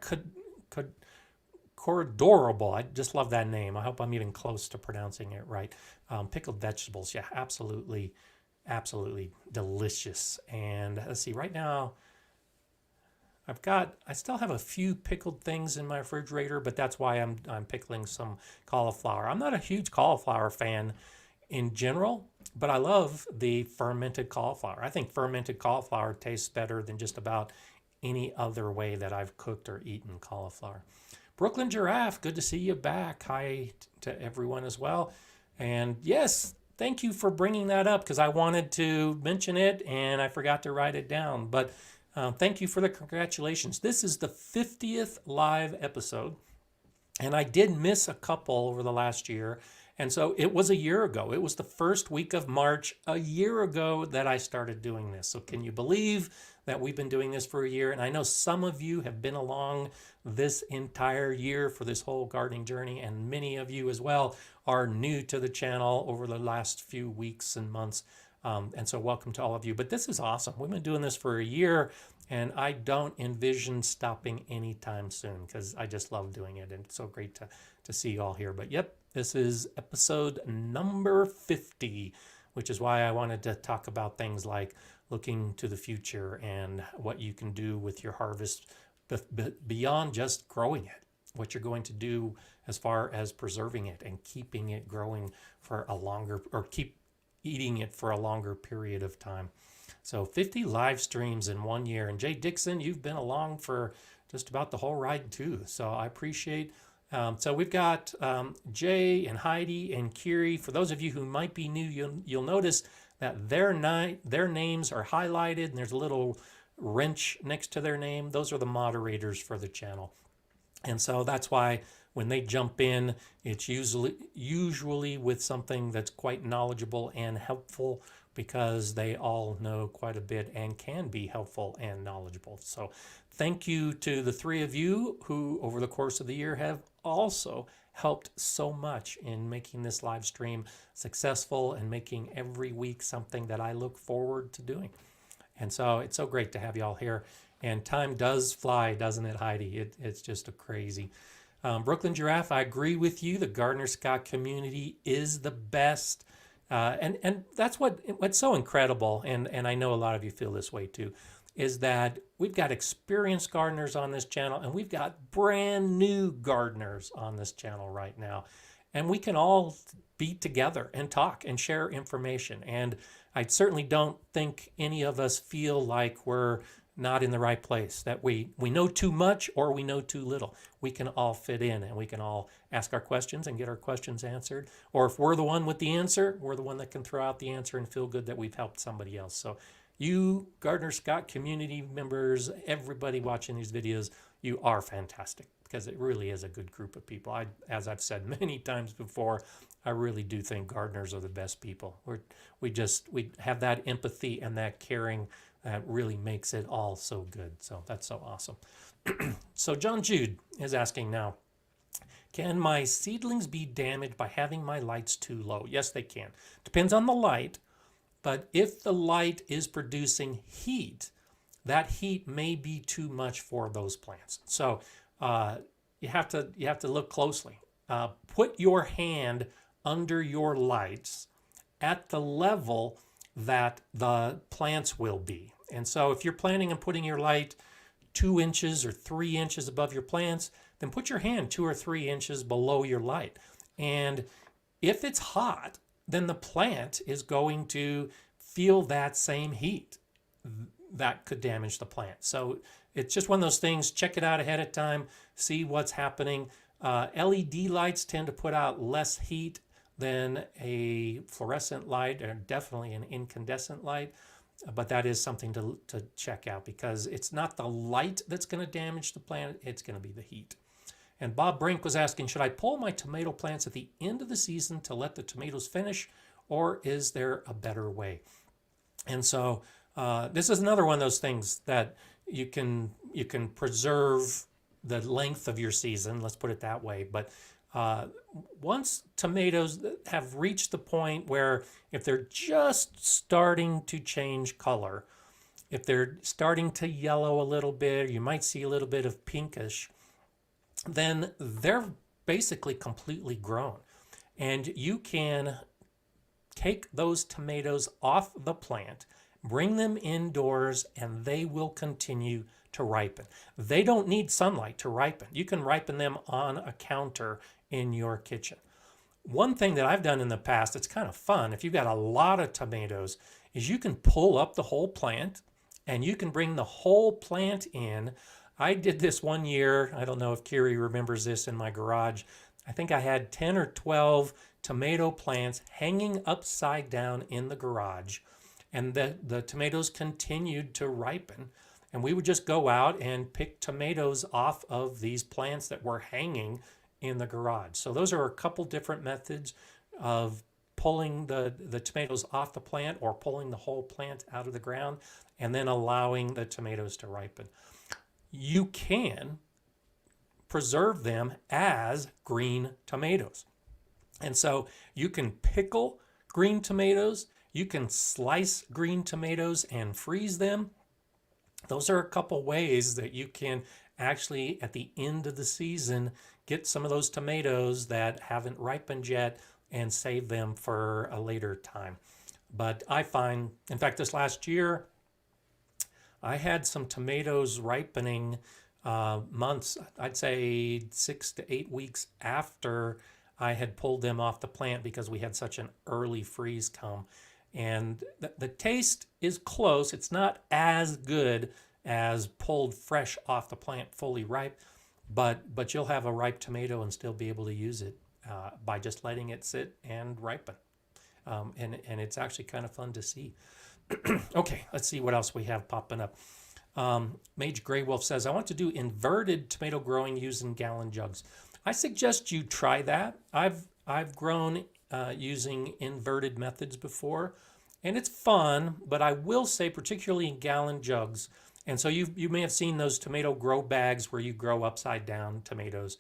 Coradorable. I just love that name. I hope I'm even close to pronouncing it right. Pickled vegetables. Yeah, absolutely delicious. And let's see, right now, I still have a few pickled things in my refrigerator, but that's why I'm pickling some cauliflower. I'm not a huge cauliflower fan in general, but I love the fermented cauliflower. I think fermented cauliflower tastes better than just about any other way that I've cooked or eaten cauliflower. Brooklyn Giraffe, good to see you back. Hi to everyone as well. And yes, thank you for bringing that up because I wanted to mention it and I forgot to write it down. But Thank you for the congratulations. This is the 50th live episode, and I did miss a couple over the last year. And so it was a year ago. It was the first week of March a year ago that I started doing this. So can you believe that we've been doing this for a year? And I know some of you have been along this entire year for this whole gardening journey, and many of you as well are new to the channel over the last few weeks and months. And so welcome to all of you. But this is awesome. We've been doing this for a year, and I don't envision stopping anytime soon because I just love doing it. And it's so great to see you all here. But yep, this is episode number 50, which is why I wanted to talk about things like looking to the future and what you can do with your harvest beyond just growing it, what you're going to do as far as preserving it and keeping it growing for a longer, or keep eating it for a longer period of time. So 50 live streams in 1 year. And Jay Dixon, you've been along for just about the whole ride too. So I appreciate. So we've got Jay and Heidi and Kiri. For those of you who might be new, you'll notice that their names are highlighted and there's a little wrench next to their name. Those are the moderators for the channel. And so that's why when they jump in, it's usually with something that's quite knowledgeable and helpful, because they all know quite a bit and can be helpful and knowledgeable. So thank you to the three of you who over the course of the year have also helped so much in making this live stream successful and making every week something that I look forward to doing. And so it's so great to have you all here. And time does fly, doesn't it, Heidi? It's just a crazy. Brooklyn Giraffe, I agree with you. The Gardener Scott community is the best. And that's what's so incredible, and I know a lot of you feel this way too, is that we've got experienced gardeners on this channel, and we've got brand new gardeners on this channel right now. And we can all be together and talk and share information. And I certainly don't think any of us feel like we're not in the right place, that we know too much or we know too little. We can all fit in, and we can all ask our questions and get our questions answered. Or if we're the one with the answer, we're the one that can throw out the answer and feel good that we've helped somebody else. So you Gardener Scott community members, everybody watching these videos, you are fantastic, because it really is a good group of people. As I've said many times before, I really do think gardeners are the best people. We have that empathy and that caring that really makes it all so good. So that's so awesome. So John Jude is asking now, can my seedlings be damaged by having my lights too low? Yes, they can. Depends on the light, but if the light is producing heat, that heat may be too much for those plants. So you have to look closely. Put your hand under your lights at the level that the plants will be. And so if you're planning on putting your light 2 inches or 3 inches above your plants, then put your hand 2 or 3 inches below your light. And if it's hot, then the plant is going to feel that same heat. That could damage the plant. So it's just one of those things. Check it out ahead of time. See what's happening. LED lights tend to put out less heat than a fluorescent light, or definitely an incandescent light. But that is something to check out, because it's not the light that's going to damage the plant. It's going to be the heat. And Bob Brink was asking, should I pull my tomato plants at the end of the season to let the tomatoes finish, or is there a better way? And so this is another one of those things that you can preserve the length of your season, let's put it that way. But once tomatoes have reached the point where if they're just starting to change color, if they're starting to yellow a little bit, you might see a little bit of pinkish, then they're basically completely grown. And you can take those tomatoes off the plant, bring them indoors, and they will continue to ripen. They don't need sunlight to ripen. You can ripen them on a counter in your kitchen. One thing that I've done in the past, it's kind of fun, if you've got a lot of tomatoes, is you can pull up the whole plant and you can bring the whole plant in. I did this 1 year. I don't know if Kiri remembers this in my garage. I think I had 10 or 12 tomato plants hanging upside down in the garage, and the tomatoes continued to ripen. And we would just go out and pick tomatoes off of these plants that were hanging in the garage. So those are a couple different methods of pulling the tomatoes off the plant or pulling the whole plant out of the ground and then allowing the tomatoes to ripen. You can preserve them as green tomatoes. And so you can pickle green tomatoes, you can slice green tomatoes and freeze them. Those are a couple ways that you can actually, at the end of the season, get some of those tomatoes that haven't ripened yet and save them for a later time. But I find, in fact, this last year, I had some tomatoes ripening months, I'd say 6 to 8 weeks after I had pulled them off the plant because we had such an early freeze come. And the taste is close. It's not as good as pulled fresh off the plant, fully ripe, but you'll have a ripe tomato and still be able to use it by just letting it sit and ripen. And it's actually kind of fun to see. Okay, let's see what else we have popping up. Mage Grey Wolf says, I want to do inverted tomato growing using gallon jugs. I suggest you try that. I've grown using inverted methods before, and it's fun, but I will say particularly in gallon jugs. And so you may have seen those tomato grow bags where you grow upside down tomatoes.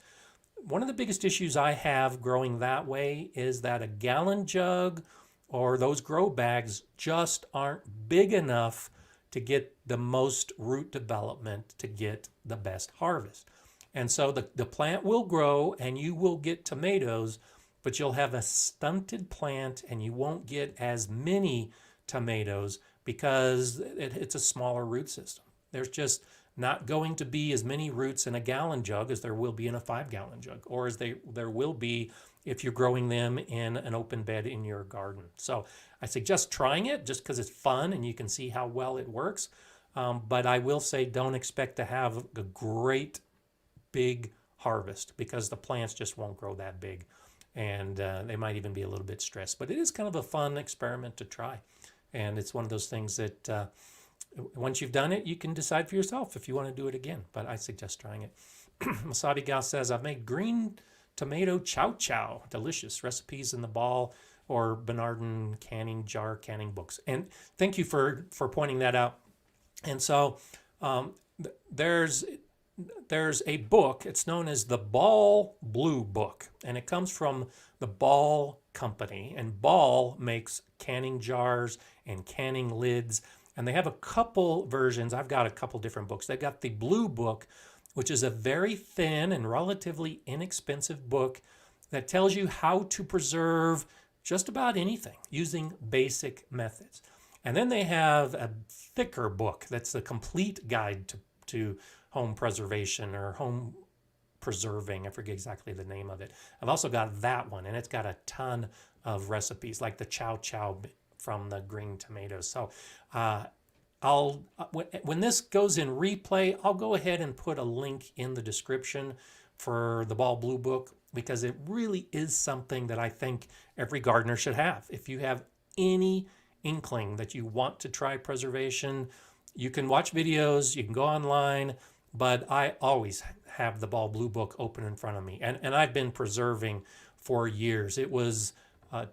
One of the biggest issues I have growing that way is that a gallon jug or those grow bags just aren't big enough to get the most root development to get the best harvest. And so the plant will grow and you will get tomatoes, but you'll have a stunted plant and you won't get as many tomatoes because it's a smaller root system. There's just not going to be as many roots in a gallon jug as there will be in a 5-gallon jug, or as there will be if you're growing them in an open bed in your garden. So I suggest trying it just because it's fun and you can see how well it works. But I will say don't expect to have a great big harvest because the plants just won't grow that big. And they might even be a little bit stressed. But it is kind of a fun experiment to try. And it's one of those things that once you've done it, you can decide for yourself if you want to do it again. But I suggest trying it. Masabi Gal says, I've made green tomato chow chow. Delicious. Recipes in the Ball or Bernardin canning jar canning books. And thank you for pointing that out. And so there's a book. It's known as the Ball Blue Book. And it comes from the Ball Company. And Ball makes canning jars and canning lids. And they have a couple versions. I've got a couple different books. They've got the Blue Book, which is a very thin and relatively inexpensive book that tells you how to preserve just about anything using basic methods. And then they have a thicker book that's the complete guide to home preservation or home preserving. I forget exactly the name of it. I've also got that one, and it's got a ton of recipes like the chow chow from the green tomatoes. So when this goes in replay, I'll go ahead and put a link in the description for the Ball Blue Book because it really is something that I think every gardener should have. If you have any inkling that you want to try preservation, you can watch videos, you can go online, but I always have the Ball Blue Book open in front of me. And I've been preserving for years. It was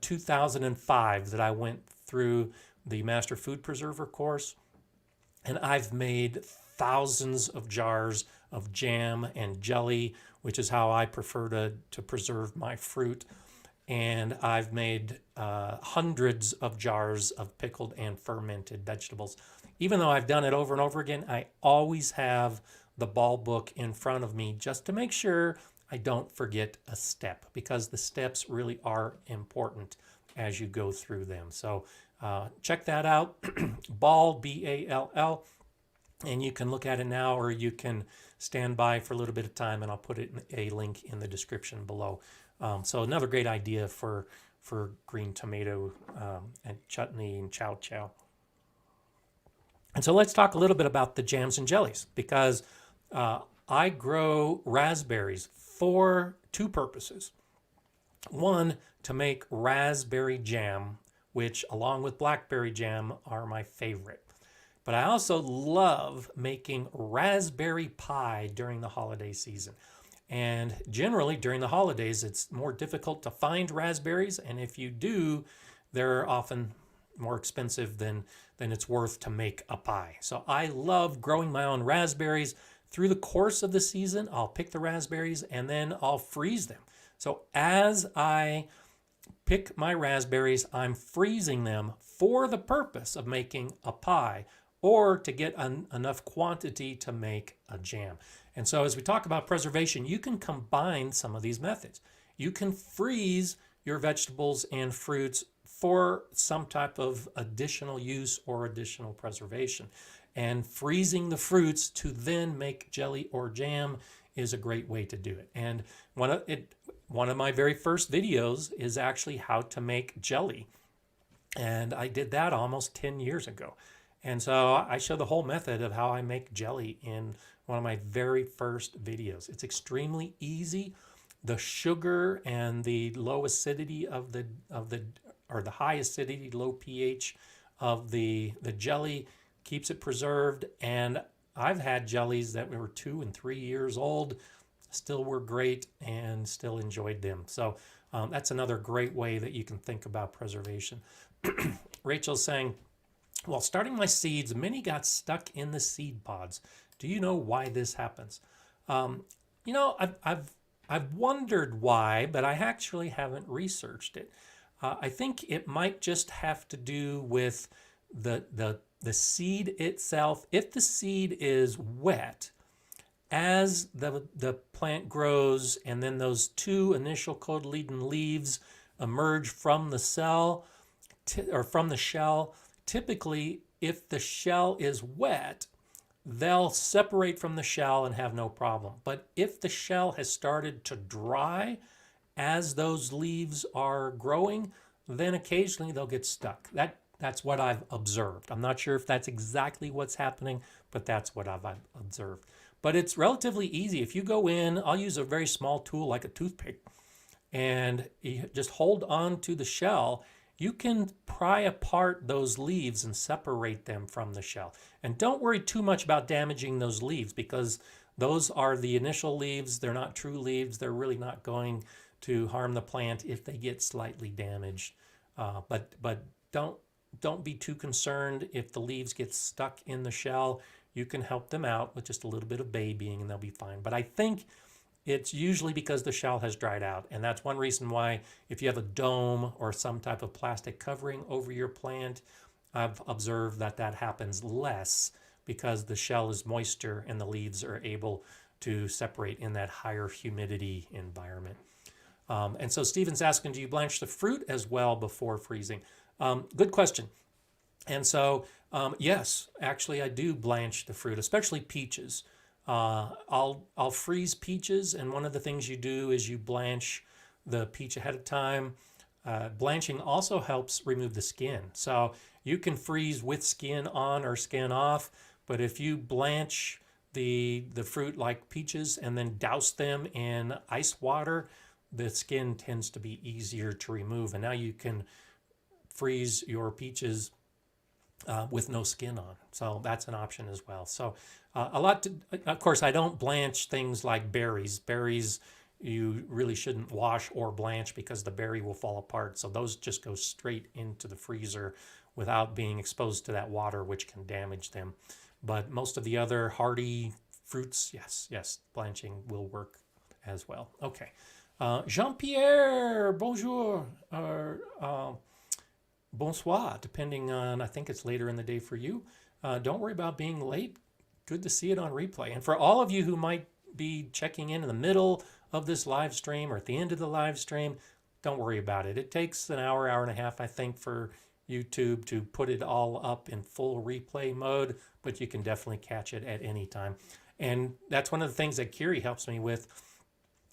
2005 that I went through the Master Food Preserver course, and I've made thousands of jars of jam and jelly, which is how I prefer to preserve my fruit. And I've made hundreds of jars of pickled and fermented vegetables. Even though I've done it over and over again, I always have the Ball Book in front of me just to make sure I don't forget a step, because the steps really are important as you go through them. So check that out, Ball, B-A-L-L, and you can look at it now, or you can stand by for a little bit of time, and I'll put a link in the description below. So another great idea for green tomato and chutney and chow chow. And so let's talk a little bit about the jams and jellies, because I grow raspberries for two purposes. One, to make raspberry jam, which along with blackberry jam are my favorite. But I also love making raspberry pie during the holiday season. And generally during the holidays, it's more difficult to find raspberries. And if you do, they're often more expensive than it's worth to make a pie. So I love growing my own raspberries. Through the course of the season, I'll pick the raspberries and then I'll freeze them. So as I pick my raspberries, I'm freezing them for the purpose of making a pie or to get enough quantity to make a jam. And so as we talk about preservation, you can combine some of these methods. You can freeze your vegetables and fruits for some type of additional use or additional preservation. And freezing the fruits to then make jelly or jam is a great way to do it. And one of my very first videos is actually how to make jelly. And I did that almost 10 years ago. And so I show the whole method of how I make jelly in one of my very first videos. It's extremely easy. The sugar and the low acidity of the high acidity, low pH of the jelly keeps it preserved. And I've had jellies that were 2 and 3 years old, still were great and still enjoyed them. So that's another great way that you can think about preservation. Rachel's saying, while starting my seeds, many got stuck in the seed pods. Do you know why this happens? I've wondered why, but I actually haven't researched it. I think it might just have to do with the seed itself. If the seed is wet, as the plant grows and then those 2 initial cotyledon leaves emerge from the cell or from the shell, typically if the shell is wet, they'll separate from the shell and have no problem. But if the shell has started to dry as those leaves are growing, then occasionally they'll get stuck. That's what I've observed. I'm not sure if that's exactly what's happening, but that's what I've observed. But it's relatively easy. If you go in, I'll use a very small tool like a toothpick, and you just hold on to the shell. You can pry apart those leaves and separate them from the shell. And don't worry too much about damaging those leaves, because those are the initial leaves. They're not true leaves. They're really not going to harm the plant if they get slightly damaged. But don't be too concerned if the leaves get stuck in the shell. You can help them out with just a little bit of babying and they'll be fine. But I think it's usually because the shell has dried out. And that's one reason why if you have a dome or some type of plastic covering over your plant, I've observed that happens less because the shell is moister and the leaves are able to separate in that higher humidity environment. And so Stephen's asking, do you blanch the fruit as well before freezing? Good question. And so, yes, actually I do blanch the fruit, especially peaches. I'll freeze peaches, and one of the things you do is you blanch the peach ahead of time. Blanching also helps remove the skin. So you can freeze with skin on or skin off, but if you blanch the fruit like peaches and then douse them in ice water, the skin tends to be easier to remove. And now you can freeze your peaches with no skin on. So that's an option as well. So of course, I don't blanch things like berries. Berries, you really shouldn't wash or blanch because the berry will fall apart. So those just go straight into the freezer without being exposed to that water, which can damage them. But most of the other hardy fruits, yes, blanching will work as well. Okay. Jean-Pierre, bonjour. Bonsoir, depending on, I think it's later in the day for you. Don't worry about being late. Good to see it on replay. And for all of you who might be checking in the middle of this live stream or at the end of the live stream, don't worry about it. It takes an hour, hour and a half, I think, for YouTube to put it all up in full replay mode, but you can definitely catch it at any time. And that's one of the things that Kiri helps me with,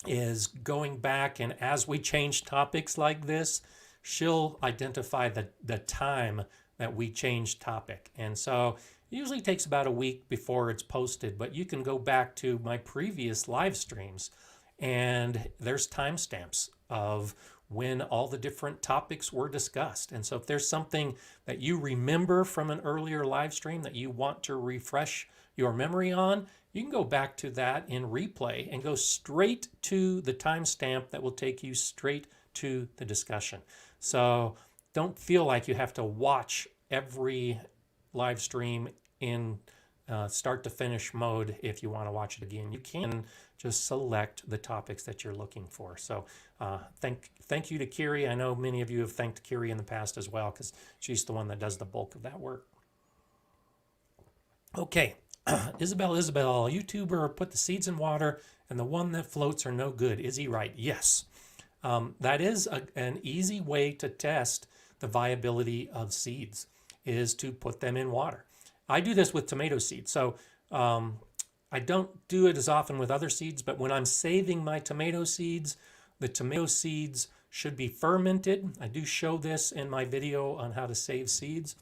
is going back, and as we change topics like this, she'll identify the time that we change topic. And so it usually takes about a week before it's posted, but you can go back to my previous live streams and there's timestamps of when all the different topics were discussed. And so if there's something that you remember from an earlier live stream that you want to refresh your memory on, you can go back to that in replay and go straight to the timestamp that will take you straight to the discussion. So don't feel like you have to watch every live stream in start to finish mode. If you want to watch it again, you can just select the topics that you're looking for. So thank you to Kiri. I know many of you have thanked Kiri in the past as well, because she's the one that does the bulk of that work. Okay, Isabel, YouTuber put the seeds in water and the one that floats are no good. Is he right? Yes. That is an easy way to test the viability of seeds, is to put them in water. I do this with tomato seeds. So I don't do it as often with other seeds, but when I'm saving my tomato seeds, the tomato seeds should be fermented. I do show this in my video on how to save seeds.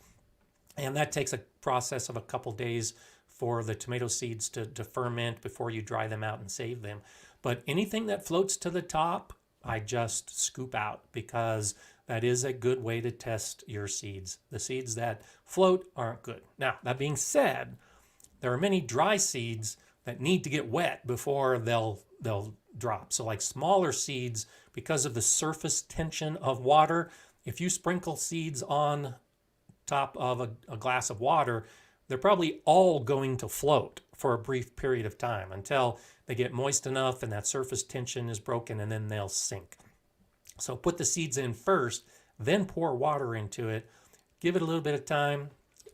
And that takes a process of a couple days for the tomato seeds to ferment before you dry them out and save them. But anything that floats to the top, I just scoop out, because that is a good way to test your seeds. The seeds that float aren't good. Now, that being said, there are many dry seeds that need to get wet before they'll drop. So like smaller seeds, because of the surface tension of water, if you sprinkle seeds on top of a glass of water, they're probably all going to float for a brief period of time until they get moist enough and that surface tension is broken, and then they'll sink. So put the seeds in first, then pour water into it, give it a little bit of time,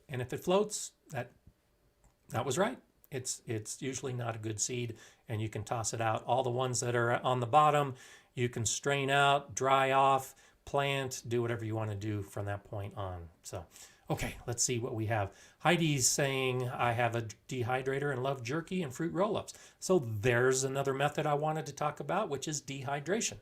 and if it floats, that was right. It's usually not a good seed, and you can toss it out. All the ones that are on the bottom, you can strain out, dry off, plant, do whatever you want to do from that point on. So, okay, let's see what we have. Heidi's saying, I have a dehydrator and love jerky and fruit roll-ups. So there's another method I wanted to talk about, which is dehydration.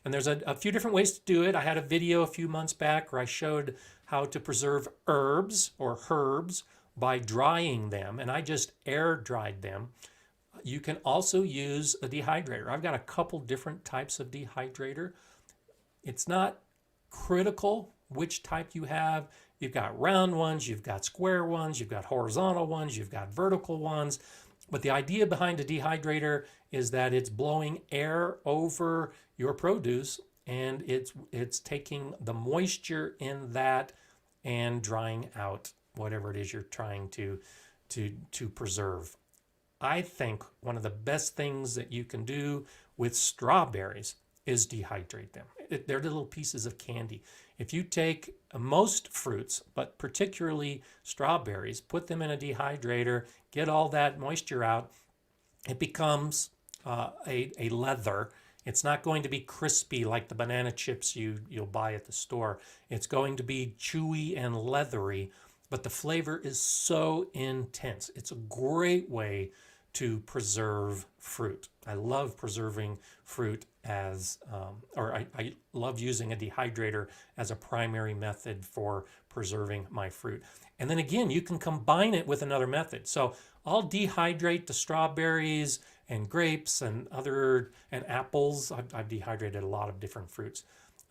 And there's a few different ways to do it. I had a video a few months back where I showed how to preserve herbs or herbs by drying them, and I just air dried them. You can also use a dehydrator. I've got a couple different types of dehydrator. It's not critical which type you have. You've got round ones, you've got square ones, you've got horizontal ones, you've got vertical ones. But the idea behind a dehydrator is that it's blowing air over your produce, and it's taking the moisture in that and drying out whatever it is you're trying to preserve. I think one of the best things that you can do with strawberries is dehydrate them. They're little pieces of candy. If you take most fruits, but particularly strawberries, put them in a dehydrator, get all that moisture out, it becomes a leather. It's not going to be crispy like the banana chips you'll buy at the store. It's going to be chewy and leathery, but the flavor is so intense. It's a great way to preserve fruit. I love preserving fruit as, I love using a dehydrator as a primary method for preserving my fruit. And then again, you can combine it with another method. So I'll dehydrate the strawberries and grapes and apples. I've dehydrated a lot of different fruits.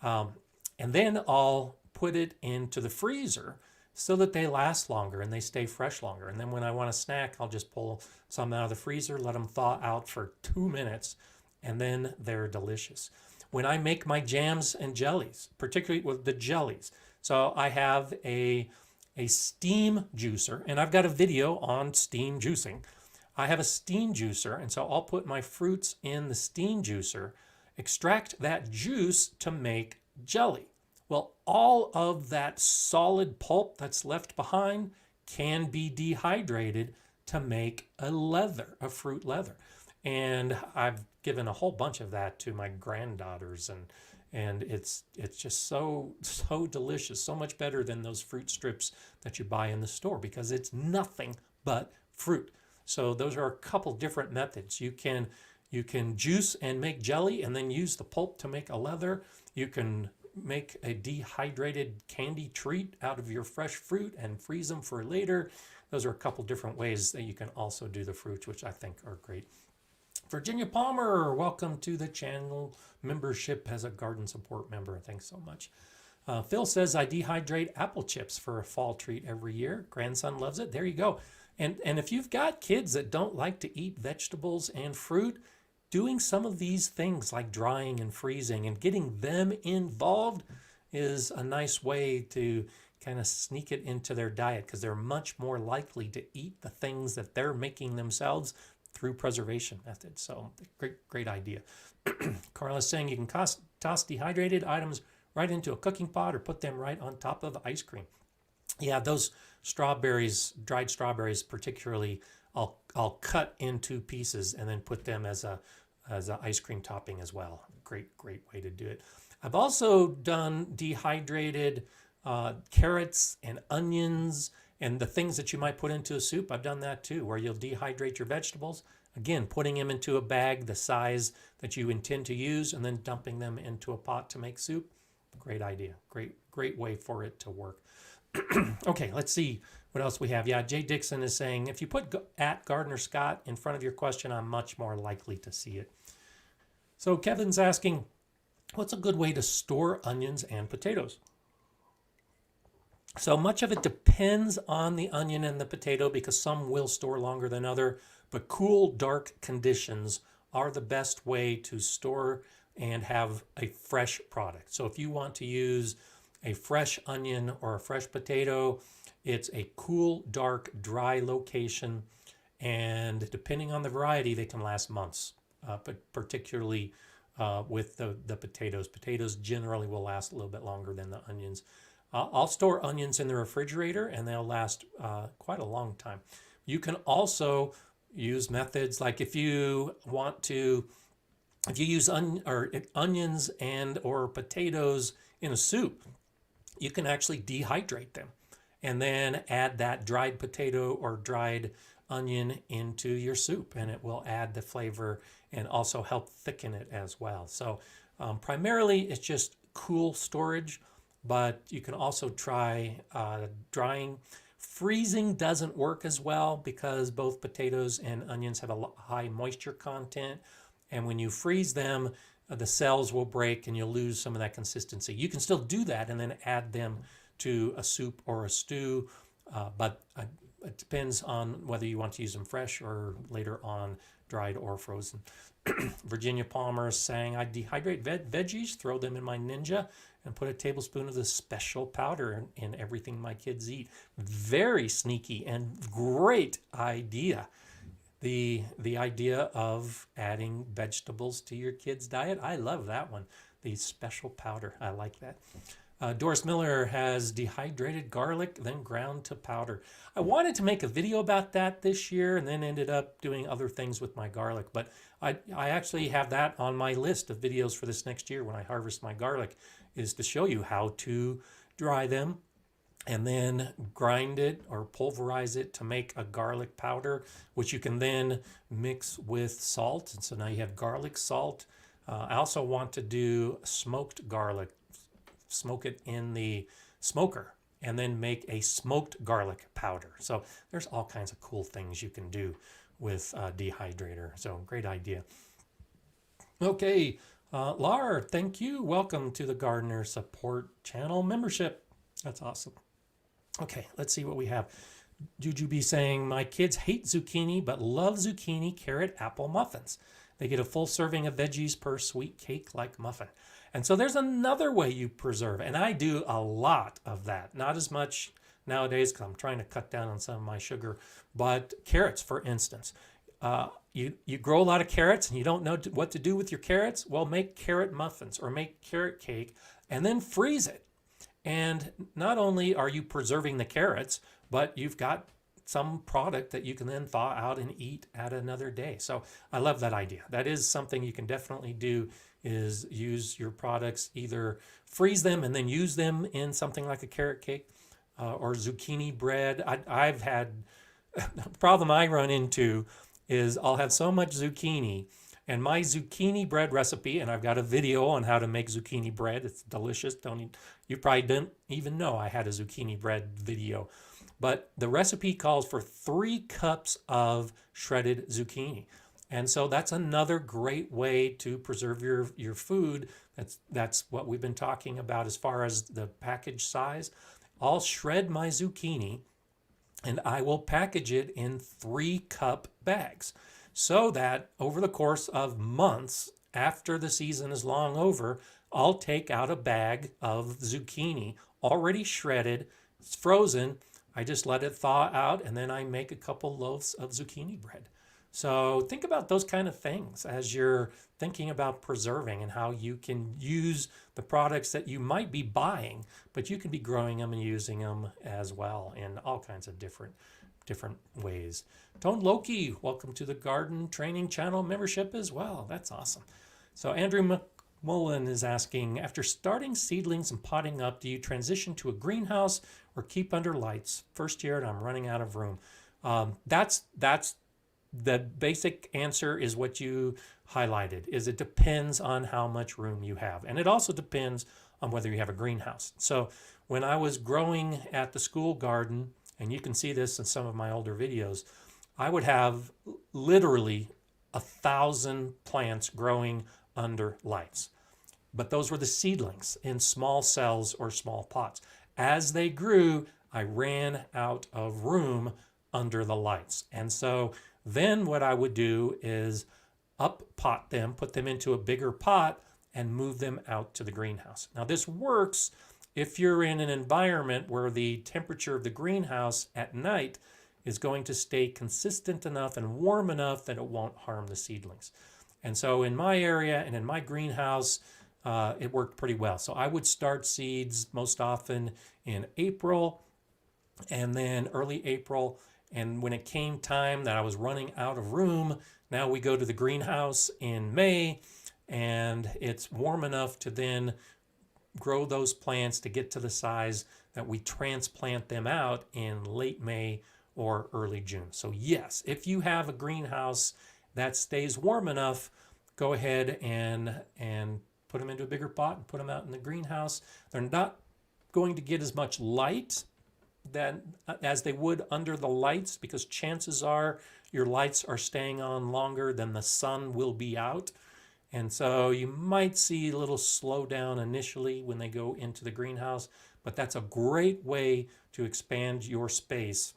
And then I'll put it into the freezer so that they last longer and they stay fresh longer. And then when I want a snack, I'll just pull some out of the freezer, let them thaw out for 2 minutes, and then they're delicious. When I make my jams and jellies, particularly with the jellies, so I have a steam juicer, and I've got a video on steam juicing. I have a steam juicer, and so I'll put my fruits in the steam juicer, extract that juice to make jelly. Well, all of that solid pulp that's left behind can be dehydrated to make a fruit leather. And I've given a whole bunch of that to my granddaughters, and it's just so delicious, so much better than those fruit strips that you buy in the store, because it's nothing but fruit. So those are a couple different methods. You can juice and make jelly and then use the pulp to make a leather. You can make a dehydrated candy treat out of your fresh fruit and freeze them for later. Those are a couple different ways that you can also do the fruits, which I think are great. Virginia Palmer, welcome to the channel membership as a garden support member. Thanks so much. Phil says, I dehydrate apple chips for a fall treat every year. Grandson loves it. There you go. And if you've got kids that don't like to eat vegetables and fruit, doing some of these things like drying and freezing and getting them involved is a nice way to kind of sneak it into their diet, because they're much more likely to eat the things that they're making themselves through preservation methods. So great idea. Carla's saying you can toss dehydrated items right into a cooking pot or put them right on top of ice cream. Yeah, those strawberries, dried strawberries particularly, I'll cut into pieces and then put them as a ice cream topping as well. Great way to do it. I've also done dehydrated carrots and onions and the things that you might put into a soup. I've done that too, where you'll dehydrate your vegetables. Again, putting them into a bag the size that you intend to use and then dumping them into a pot to make soup. Great idea. Great way for it to work. Okay, let's see what else we have. Yeah, Jay Dixon is saying, if you put at Gardner Scott in front of your question, I'm much more likely to see it. So Kevin's asking, what's a good way to store onions and potatoes? So much of it depends on the onion and the potato, because some will store longer than other, but cool, dark conditions are the best way to store and have a fresh product. So if you want to use a fresh onion or a fresh potato, it's a cool, dark, dry location, and depending on the variety, they can last months, but particularly with the potatoes. Potatoes generally will last a little bit longer than the onions. I'll store onions in the refrigerator and they'll last quite a long time. You can also use methods like if you use onions and or potatoes in a soup, you can actually dehydrate them and then add that dried potato or dried onion into your soup, and it will add the flavor and also help thicken it as well. So primarily it's just cool storage, but you can also try drying. Freezing doesn't work as well because both potatoes and onions have a high moisture content, and when you freeze them, the cells will break and you'll lose some of that consistency. You can still do that and then add them to a soup or a stew, but it depends on whether you want to use them fresh or later on dried or frozen. Virginia Palmer is saying, I dehydrate veggies, throw them in my Ninja, and put a tablespoon of the special powder in everything my kids eat. Very sneaky and great idea. The idea of adding vegetables to your kids' diet. I love that one. The special powder. I like that. Doris Miller has dehydrated garlic, then ground to powder. I wanted to make a video about that this year and then ended up doing other things with my garlic. But I actually have that on my list of videos for this next year when I harvest my garlic, is to show you how to dry them and then grind it or pulverize it to make a garlic powder, which you can then mix with salt. And so now you have garlic salt. I also want to do smoked garlic, smoke it in the smoker, and then make a smoked garlic powder. So there's all kinds of cool things you can do with a dehydrator. So great idea. Okay, Lar, thank you. Welcome to the Gardener Support Channel membership. That's awesome. Okay, let's see what we have. Jujubee saying, my kids hate zucchini but love zucchini, carrot, apple muffins. They get a full serving of veggies per sweet cake-like muffin. And so there's another way you preserve, and I do a lot of that. Not as much nowadays because I'm trying to cut down on some of my sugar, but carrots, for instance. You grow a lot of carrots and you don't know what to do with your carrots? Well, make carrot muffins or make carrot cake and then freeze it. And not only are you preserving the carrots, but you've got some product that you can then thaw out and eat at another day. So I love that idea. That is something you can definitely do, is use your products, either freeze them and then use them in something like a carrot cake or zucchini bread. I've had, the problem I run into is I'll have so much zucchini, and my zucchini bread recipe, and I've got a video on how to make zucchini bread. It's delicious. You probably didn't even know I had a zucchini bread video. But the recipe calls for 3 cups of shredded zucchini. And so that's another great way to preserve your food. That's what we've been talking about as far as the package size. I'll shred my zucchini and I will package it in 3-cup bags so that over the course of months after the season is long over, I'll take out a bag of zucchini already shredded. It's frozen. I just let it thaw out and then I make a couple loaves of zucchini bread. So think about those kind of things as you're thinking about preserving and how you can use the products that you might be buying, but you can be growing them and using them as well in all kinds of different ways. Tone Loki, welcome to the Garden Training Channel membership as well. That's awesome. So Andrew McMullen is asking, after starting seedlings and potting up, do you transition to a greenhouse or keep under lights? First year and I'm running out of room. That's the basic answer is what you highlighted, is it depends on how much room you have. And it also depends on whether you have a greenhouse. So when I was growing at the school garden, and you can see this in some of my older videos, I would have literally 1,000 plants growing under lights. But those were the seedlings in small cells or small pots. As they grew, I ran out of room under the lights. And so then what I would do is up pot them, put them into a bigger pot and move them out to the greenhouse. Now this works if you're in an environment where the temperature of the greenhouse at night is going to stay consistent enough and warm enough that it won't harm the seedlings. And so in my area and in my greenhouse, it worked pretty well. So I would start seeds most often in April and then early April. And when it came time that I was running out of room, now we go to the greenhouse in May and it's warm enough to then grow those plants to get to the size that we transplant them out in late May or early June. So yes, if you have a greenhouse that stays warm enough, go ahead and put them into a bigger pot and put them out in the greenhouse. They're not going to get as much light as they would under the lights, because chances are your lights are staying on longer than the sun will be out. And so you might see a little slowdown initially when they go into the greenhouse, but that's a great way to expand your space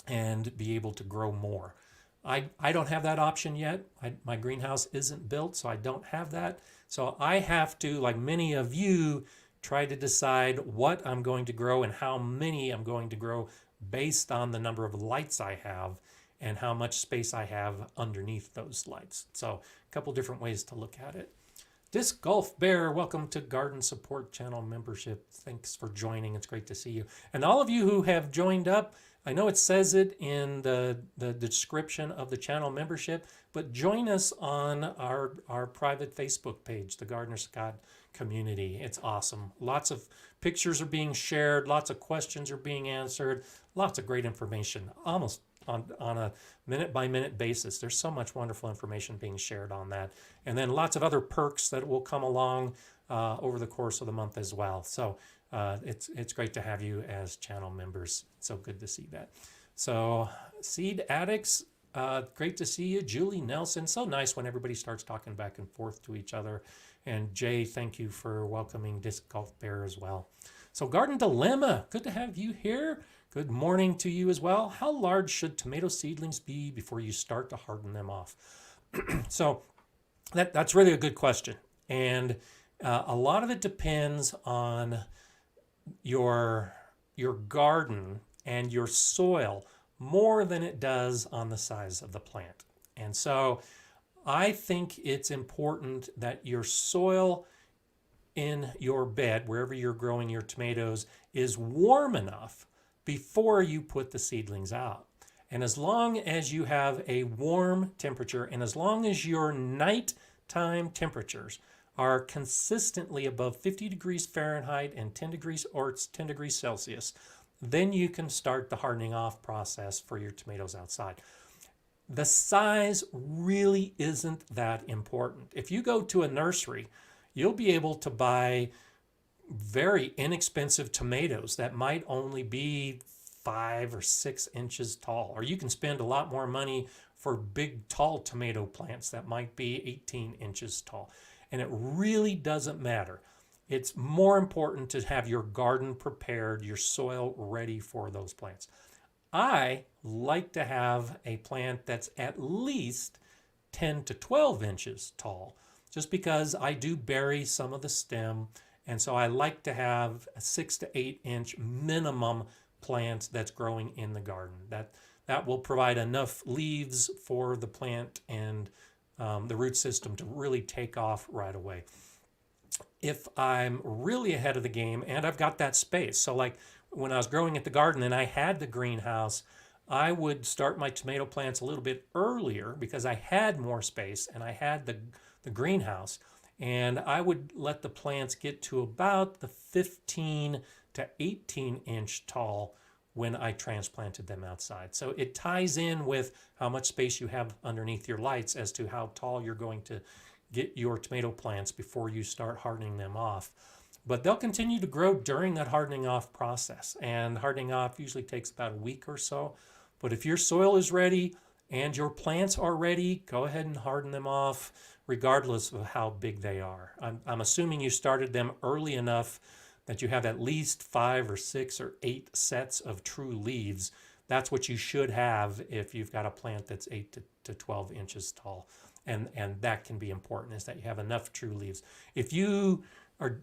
and be able to grow more. I don't have that option yet. My greenhouse isn't built, so I don't have that. So I have to, like many of you, try to decide what I'm going to grow and how many I'm going to grow based on the number of lights I have and how much space I have underneath those lights. So a couple different ways to look at it. Disc Golf Bear, welcome to Garden Support Channel membership. Thanks for joining. It's great to see you. And all of you who have joined up, I know it says it in the description of the channel membership, but join us on our private Facebook page, the Gardener Scott community. It's awesome. Lots of pictures are being shared, lots of questions are being answered, lots of great information, almost on a minute-by-minute basis. There's so much wonderful information being shared on that. And then lots of other perks that will come along over the course of the month as well. So it's great to have you as channel members. So good to see that. So Seed Addicts, great to see you. Julie Nelson, so nice when everybody starts talking back and forth to each other. And Jay, thank you for welcoming Disc Golf Bear as well. So Garden Dilemma, good to have you here. Good morning to you as well. How large should tomato seedlings be before you start to harden them off? So that's really a good question. And a lot of it depends on your garden and your soil more than it does on the size of the plant. And so I think it's important that your soil in your bed, wherever you're growing your tomatoes, is warm enough before you put the seedlings out. And as long as you have a warm temperature and as long as your nighttime temperatures are consistently above 50 degrees Fahrenheit and 10 degrees Celsius, then you can start the hardening off process for your tomatoes outside. The size really isn't that important. If you go to a nursery, you'll be able to buy very inexpensive tomatoes that might only be 5 or 6 inches tall, or you can spend a lot more money for big, tall tomato plants that might be 18 inches tall. And it really doesn't matter. It's more important to have your garden prepared, your soil ready for those plants. I like to have a plant that's at least 10 to 12 inches tall, just because I do bury some of the stem. And so I like to have a 6 to 8 inch minimum plant that's growing in the garden. That will provide enough leaves for the plant and the root system to really take off right away. If I'm really ahead of the game and I've got that space, so like when I was growing at the garden and I had the greenhouse, I would start my tomato plants a little bit earlier because I had more space and I had the greenhouse. And I would let the plants get to about the 15 to 18 inch tall when I transplanted them outside. So it ties in with how much space you have underneath your lights as to how tall you're going to get your tomato plants before you start hardening them off. But they'll continue to grow during that hardening off process. And hardening off usually takes about a week or so. But if your soil is ready and your plants are ready, go ahead and harden them off regardless of how big they are. I'm assuming you started them early enough that you have at least 5 or 6 or 8 sets of true leaves. That's what you should have if you've got a plant that's 8 to 12 inches tall. And that can be important, is that you have enough true leaves. If you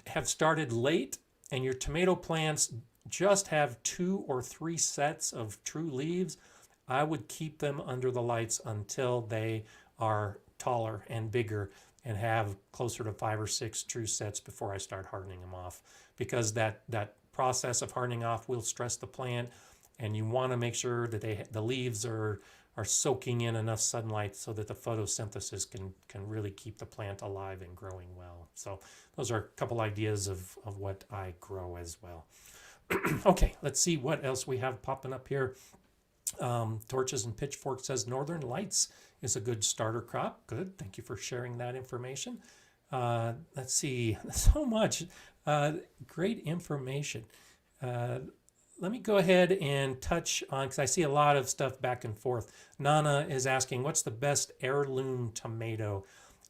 have started late and your tomato plants just have 2 or 3 sets of true leaves, I would keep them under the lights until they are taller and bigger and have closer to 5 or 6 true sets before I start hardening them off, because that process of hardening off will stress the plant, and you want to make sure that the leaves are soaking in enough sunlight so that the photosynthesis can really keep the plant alive and growing well. So those are a couple ideas of what I grow as well. Okay, let's see what else we have popping up here. Torches and Pitchfork says Northern Lights is a good starter crop. Good, thank you for sharing that information. Let's see, so much great information. Let me go ahead and touch on, because I see a lot of stuff back and forth. Nana is asking, what's the best heirloom tomato?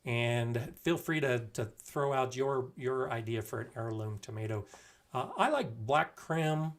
And feel free to throw out your idea for an heirloom tomato. I like Black Krim.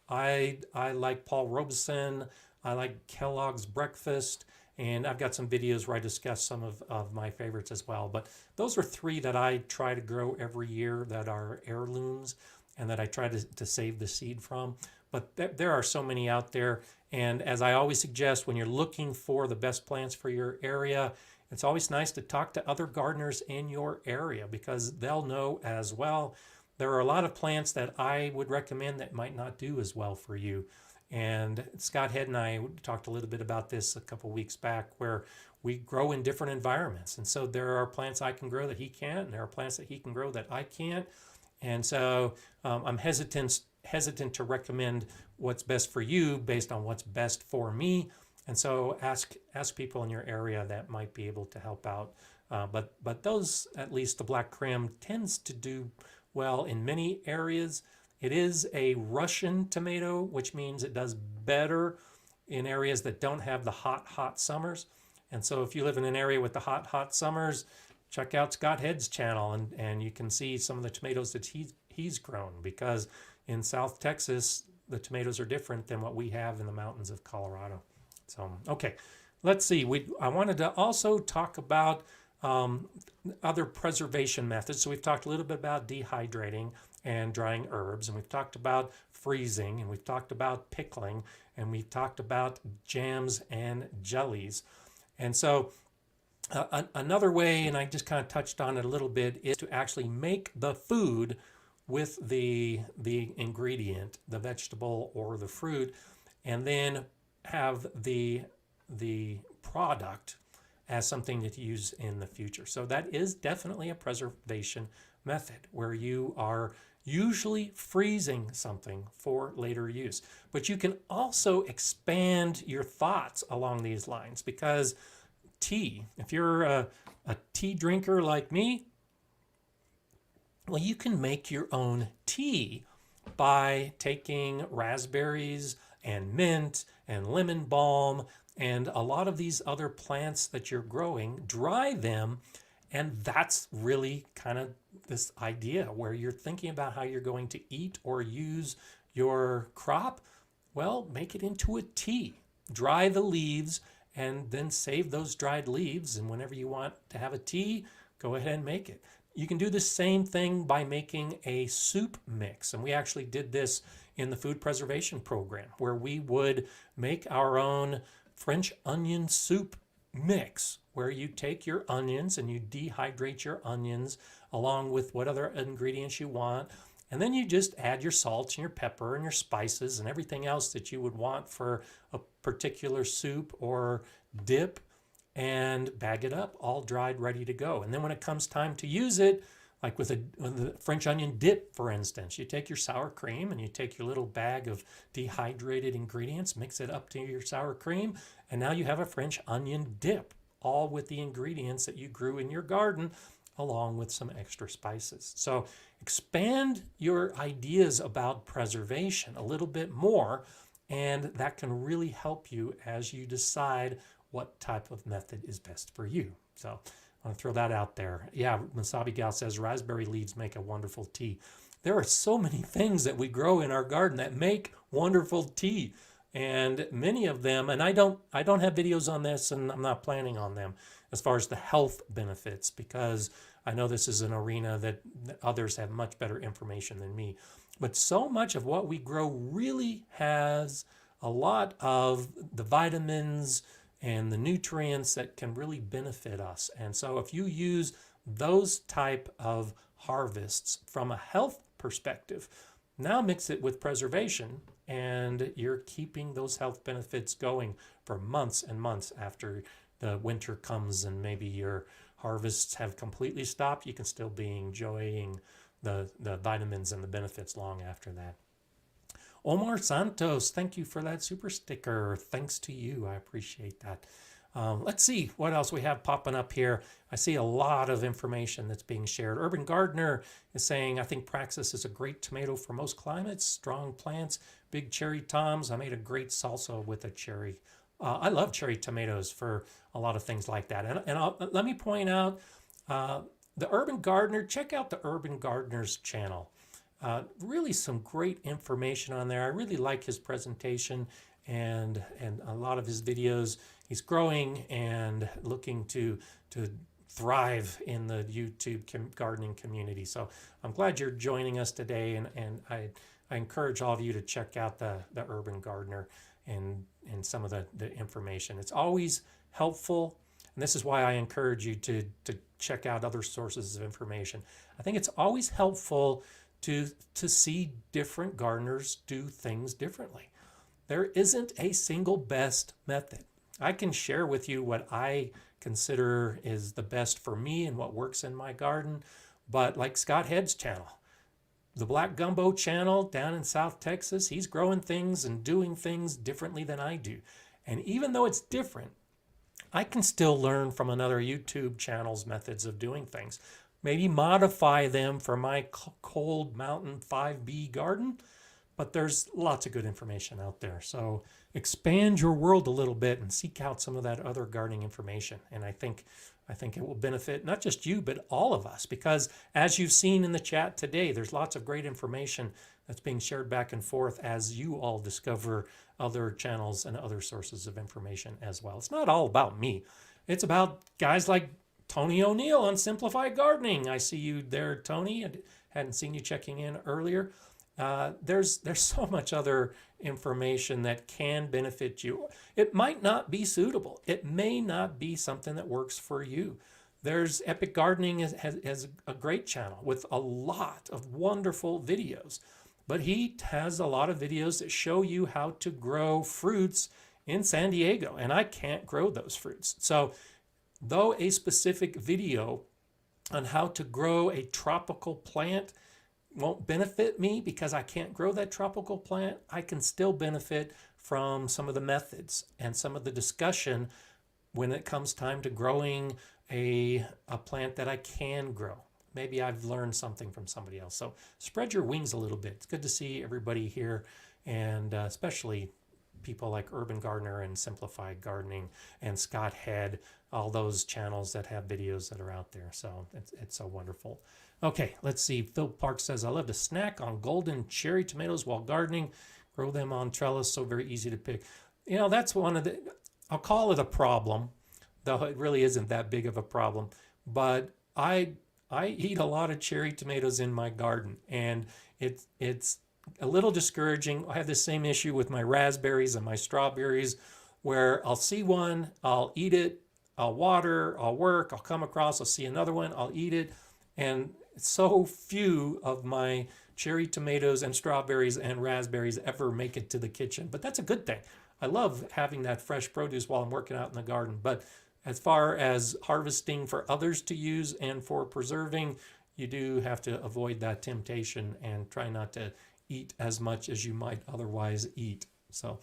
I like Paul Robeson. I like Kellogg's Breakfast. And I've got some videos where I discuss some of my favorites as well. But those are 3 that I try to grow every year that are heirlooms and that I try to save the seed from. But there are so many out there. And as I always suggest, when you're looking for the best plants for your area, it's always nice to talk to other gardeners in your area, because they'll know as well. There are a lot of plants that I would recommend that might not do as well for you. And Scott Head and I talked a little bit about this a couple weeks back, where we grow in different environments. And so there are plants I can grow that he can't, and there are plants that he can grow that I can't. And so I'm hesitant to recommend what's best for you based on what's best for me. And so ask people in your area that might be able to help out. But those, at least the Black Krim, tends to do well in many areas. It is a Russian tomato, which means it does better in areas that don't have the hot summers. And so if you live in an area with the hot summers, check out Scott Head's channel, and you can see some of the tomatoes that he's grown, because in South Texas, the tomatoes are different than what we have in the mountains of Colorado. So, okay, let's see. I wanted to also talk about other preservation methods. So we've talked a little bit about dehydrating and drying herbs, and we've talked about freezing, and we've talked about pickling, and we've talked about jams and jellies. And so another way, and I just kind of touched on it a little bit, is to actually make the food with the ingredient, the vegetable or the fruit, and then have the product as something to use in the future. So that is definitely a preservation method, where you are usually freezing something for later use. But you can also expand your thoughts along these lines, because tea, if you're a tea drinker like me, well, you can make your own tea by taking raspberries and mint and lemon balm And a lot of these other plants that you're growing, dry them. And that's really kind of this idea where you're thinking about how you're going to eat or use your crop. Well, make it into a tea. Dry the leaves and then save those dried leaves. And whenever you want to have a tea, go ahead and make it. You can do the same thing by making a soup mix. And we actually did this in the food preservation program where we would make our own French onion soup mix, where you take your onions and you dehydrate your onions along with what other ingredients you want. And then you just add your salt and your pepper and your spices and everything else that you would want for a particular soup or dip, and bag it up, all dried, ready to go. And then when it comes time to use it, like with the French onion dip, for instance, you take your sour cream and you take your little bag of dehydrated ingredients, mix it up to your sour cream, and now you have a French onion dip, all with the ingredients that you grew in your garden, along with some extra spices. So expand your ideas about preservation a little bit more, and that can really help you as you decide what type of method is best for you. So I want to throw that out there. Yeah, Masabi Gal says raspberry leaves make a wonderful tea. There are so many things that we grow in our garden that make wonderful tea, and many of them, and I don't have videos on this, and I'm not planning on them as far as the health benefits, because I know this is an arena that others have much better information than me. But so much of what we grow really has a lot of the vitamins and the nutrients that can really benefit us. And so if you use those type of harvests from a health perspective, now mix it with preservation, and you're keeping those health benefits going for months and months after the winter comes and maybe your harvests have completely stopped. You can still be enjoying the vitamins and the benefits long after that. Omar Santos, thank you for that super sticker. Thanks to you. I appreciate that. Let's see what else we have popping up here. I see a lot of information that's being shared. Urban Gardener is saying, I think Praxis is a great tomato for most climates, strong plants, big cherry toms. I made a great salsa with a cherry. I love cherry tomatoes for a lot of things like that. And let me point out the Urban Gardener. Check out the Urban Gardener's channel. Really some great information on there. I really like his presentation and a lot of his videos. He's growing and looking to thrive in the YouTube gardening community. So I'm glad you're joining us today, and I encourage all of you to check out the Urban Gardener and some of the information. It's always helpful, and this is why I encourage you to check out other sources of information. I think it's always helpful to see different gardeners do things differently. There isn't a single best method. I can share with you what I consider is the best for me and what works in my garden, but like Scott Head's channel, the Black Gumbo channel down in South Texas, he's growing things and doing things differently than I do. And even though it's different, I can still learn from another YouTube channel's methods of doing things. Maybe modify them for my cold mountain 5B garden, but there's lots of good information out there. So expand your world a little bit and seek out some of that other gardening information. And I think it will benefit not just you, but all of us, because as you've seen in the chat today, there's lots of great information that's being shared back and forth as you all discover other channels and other sources of information as well. It's not all about me. It's about guys like Tony O'Neill on Simplified Gardening. I see you there, Tony. I hadn't seen you checking in earlier. There's so much other information that can benefit you. It might not be suitable. It may not be something that works for you. There's Epic Gardening has a great channel with a lot of wonderful videos, but he has a lot of videos that show you how to grow fruits in San Diego, and I can't grow those fruits. So though a specific video on how to grow a tropical plant won't benefit me because I can't grow that tropical plant, I can still benefit from some of the methods and some of the discussion when it comes time to growing a plant that I can grow. Maybe I've learned something from somebody else. So spread your wings a little bit. It's good to see everybody here, and especially people like Urban Gardener and Simplified Gardening and Scott Head, all those channels that have videos that are out there. So it's so wonderful. Okay, let's see. Phil Park says, I love to snack on golden cherry tomatoes while gardening. Grow them on trellis, so very easy to pick. You know, that's one of the, I'll call it a problem, though it really isn't that big of a problem. But I eat a lot of cherry tomatoes in my garden, and it's a little discouraging. I have the same issue with my raspberries and my strawberries, where I'll see one, I'll eat it, I'll water, I'll work, I'll come across, I'll see another one, I'll eat it, and so few of my cherry tomatoes and strawberries and raspberries ever make it to the kitchen. But that's a good thing. I love having that fresh produce while I'm working out in the garden. But as far as harvesting for others to use and for preserving, you do have to avoid that temptation and try not to eat as much as you might otherwise eat. So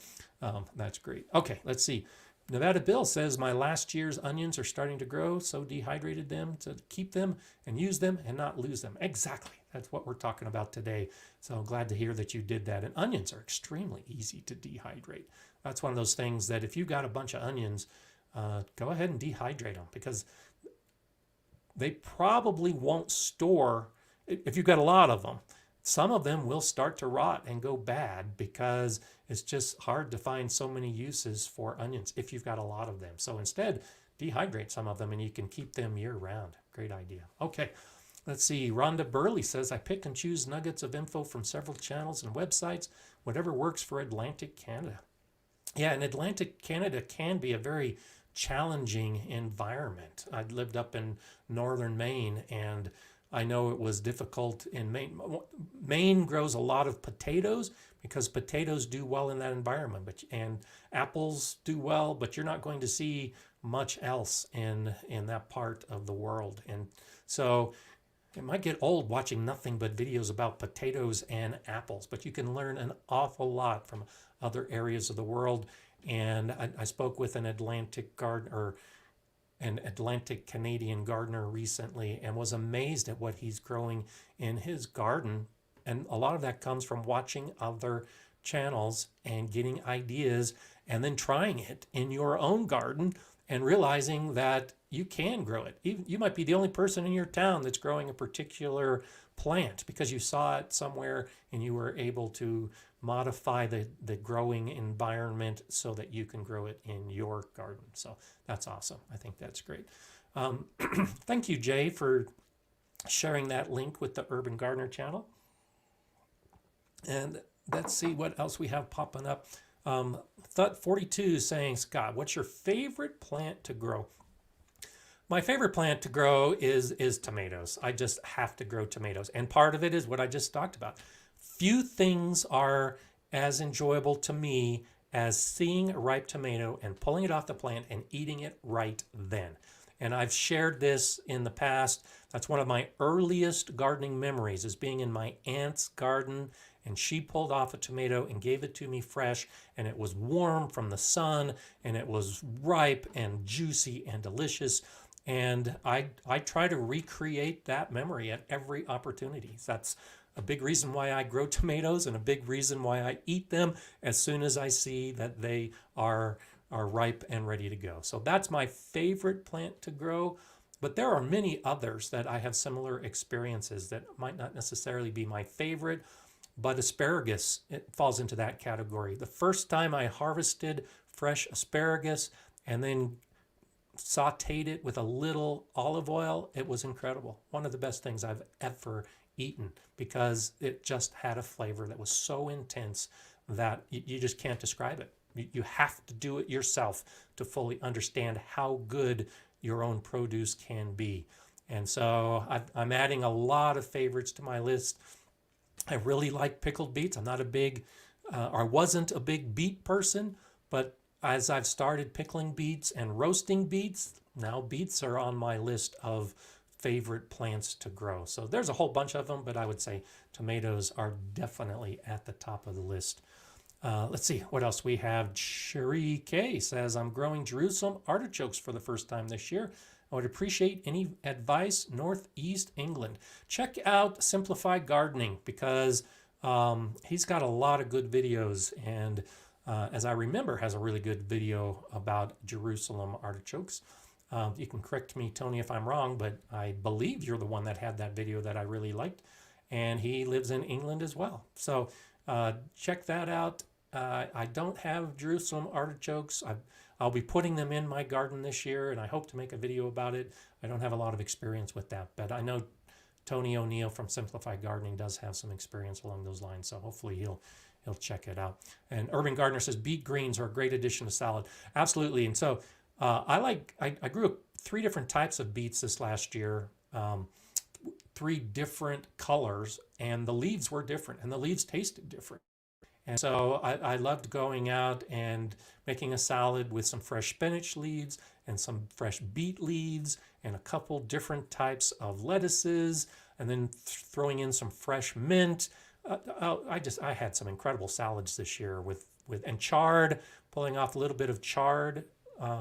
that's great. Okay, let's see. Nevada Bill says, my last year's onions are starting to grow, so dehydrated them to keep them and use them and not lose them. Exactly. That's what we're talking about today. So I'm glad to hear that you did that. And onions are extremely easy to dehydrate. That's one of those things that if you got a bunch of onions, go ahead and dehydrate them, because they probably won't store, if you've got a lot of them, some of them will start to rot and go bad because it's just hard to find so many uses for onions if you've got a lot of them. So instead, dehydrate some of them and you can keep them year round. Great idea. Okay, let's see. Rhonda Burley says, I pick and choose nuggets of info from several channels and websites, whatever works for Atlantic Canada. Yeah, and Atlantic Canada can be a very challenging environment. I lived up in northern Maine, and I know it was difficult in Maine. Maine grows a lot of potatoes because potatoes do well in that environment, and apples do well, but you're not going to see much else in that part of the world. And so it might get old watching nothing but videos about potatoes and apples, but you can learn an awful lot from other areas of the world. And I spoke with an Atlantic gardener, an Atlantic Canadian gardener recently, and was amazed at what he's growing in his garden. And a lot of that comes from watching other channels and getting ideas and then trying it in your own garden and realizing that you can grow it. You might be the only person in your town that's growing a particular plant because you saw it somewhere and you were able to modify the growing environment so that you can grow it in your garden. So that's awesome. I think that's great. Thank you, Jay, for sharing that link with the Urban Gardener channel. And let's see what else we have popping up. Thut42 is saying, Scott, what's your favorite plant to grow? My favorite plant to grow is tomatoes. I just have to grow tomatoes. And part of it is what I just talked about. Few things are as enjoyable to me as seeing a ripe tomato and pulling it off the plant and eating it right then. And I've shared this in the past. That's one of my earliest gardening memories, is being in my aunt's garden, and she pulled off a tomato and gave it to me fresh, and it was warm from the sun, and it was ripe and juicy and delicious. And I try to recreate that memory at every opportunity. That's a big reason why I grow tomatoes, and a big reason why I eat them as soon as I see that they are ripe and ready to go. So that's my favorite plant to grow. But there are many others that I have similar experiences that might not necessarily be my favorite, but asparagus, it falls into that category. The first time I harvested fresh asparagus and then sauteed it with a little olive oil, it was incredible. One of the best things I've ever eaten, because it just had a flavor that was so intense that you just can't describe it. You have to do it yourself to fully understand how good your own produce can be. And so I'm adding a lot of favorites to my list. I really like pickled beets. I'm not a big, or I wasn't a big beet person, but as I've started pickling beets and roasting beets, now beets are on my list of favorite plants to grow. So there's a whole bunch of them, but I would say tomatoes are definitely at the top of the list. Let's see what else we have. Cherie K says, I'm growing Jerusalem artichokes for the first time this year. I would appreciate any advice, Northeast England. Check out Simplified Gardening, because he's got a lot of good videos, and as I remember, has a really good video about Jerusalem artichokes. You can correct me, Tony, if I'm wrong, but I believe you're the one that had that video that I really liked. And he lives in England as well. So check that out. I don't have Jerusalem artichokes. I'll be putting them in my garden this year, and I hope to make a video about it. I don't have a lot of experience with that, but I know Tony O'Neill from Simplified Gardening does have some experience along those lines, so hopefully he'll check it out. And Urban Gardener says beet greens are a great addition to salad. Absolutely. And so I grew up 3 different types of beets this last year, 3 different colors, and the leaves were different, and the leaves tasted different. And so I loved going out and making a salad with some fresh spinach leaves and some fresh beet leaves and a couple different types of lettuces, and then throwing in some fresh mint. I had some incredible salads this year with chard, pulling off a little bit of chard,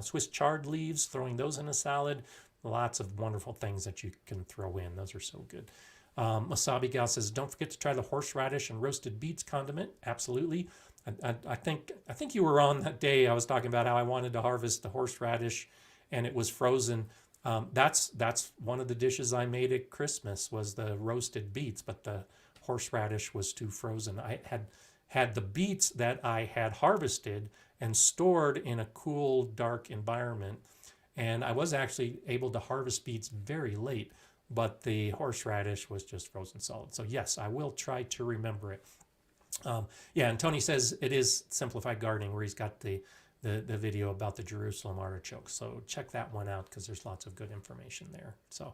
Swiss chard leaves, throwing those in a salad. Lots of wonderful things that you can throw in. Those are so good. Masabi Gal says, don't forget to try the horseradish and roasted beets condiment. Absolutely. I think you were on that day. I was talking about how I wanted to harvest the horseradish and it was frozen. That's one of the dishes I made at Christmas was the roasted beets, but the horseradish was too frozen. I had the beets that I had harvested and stored in a cool, dark environment. And I was actually able to harvest beets very late, but the horseradish was just frozen solid. So yes, I will try to remember it. Yeah, and Tony says it is Simplified Gardening where he's got the video about the Jerusalem artichokes. So check that one out because there's lots of good information there. So,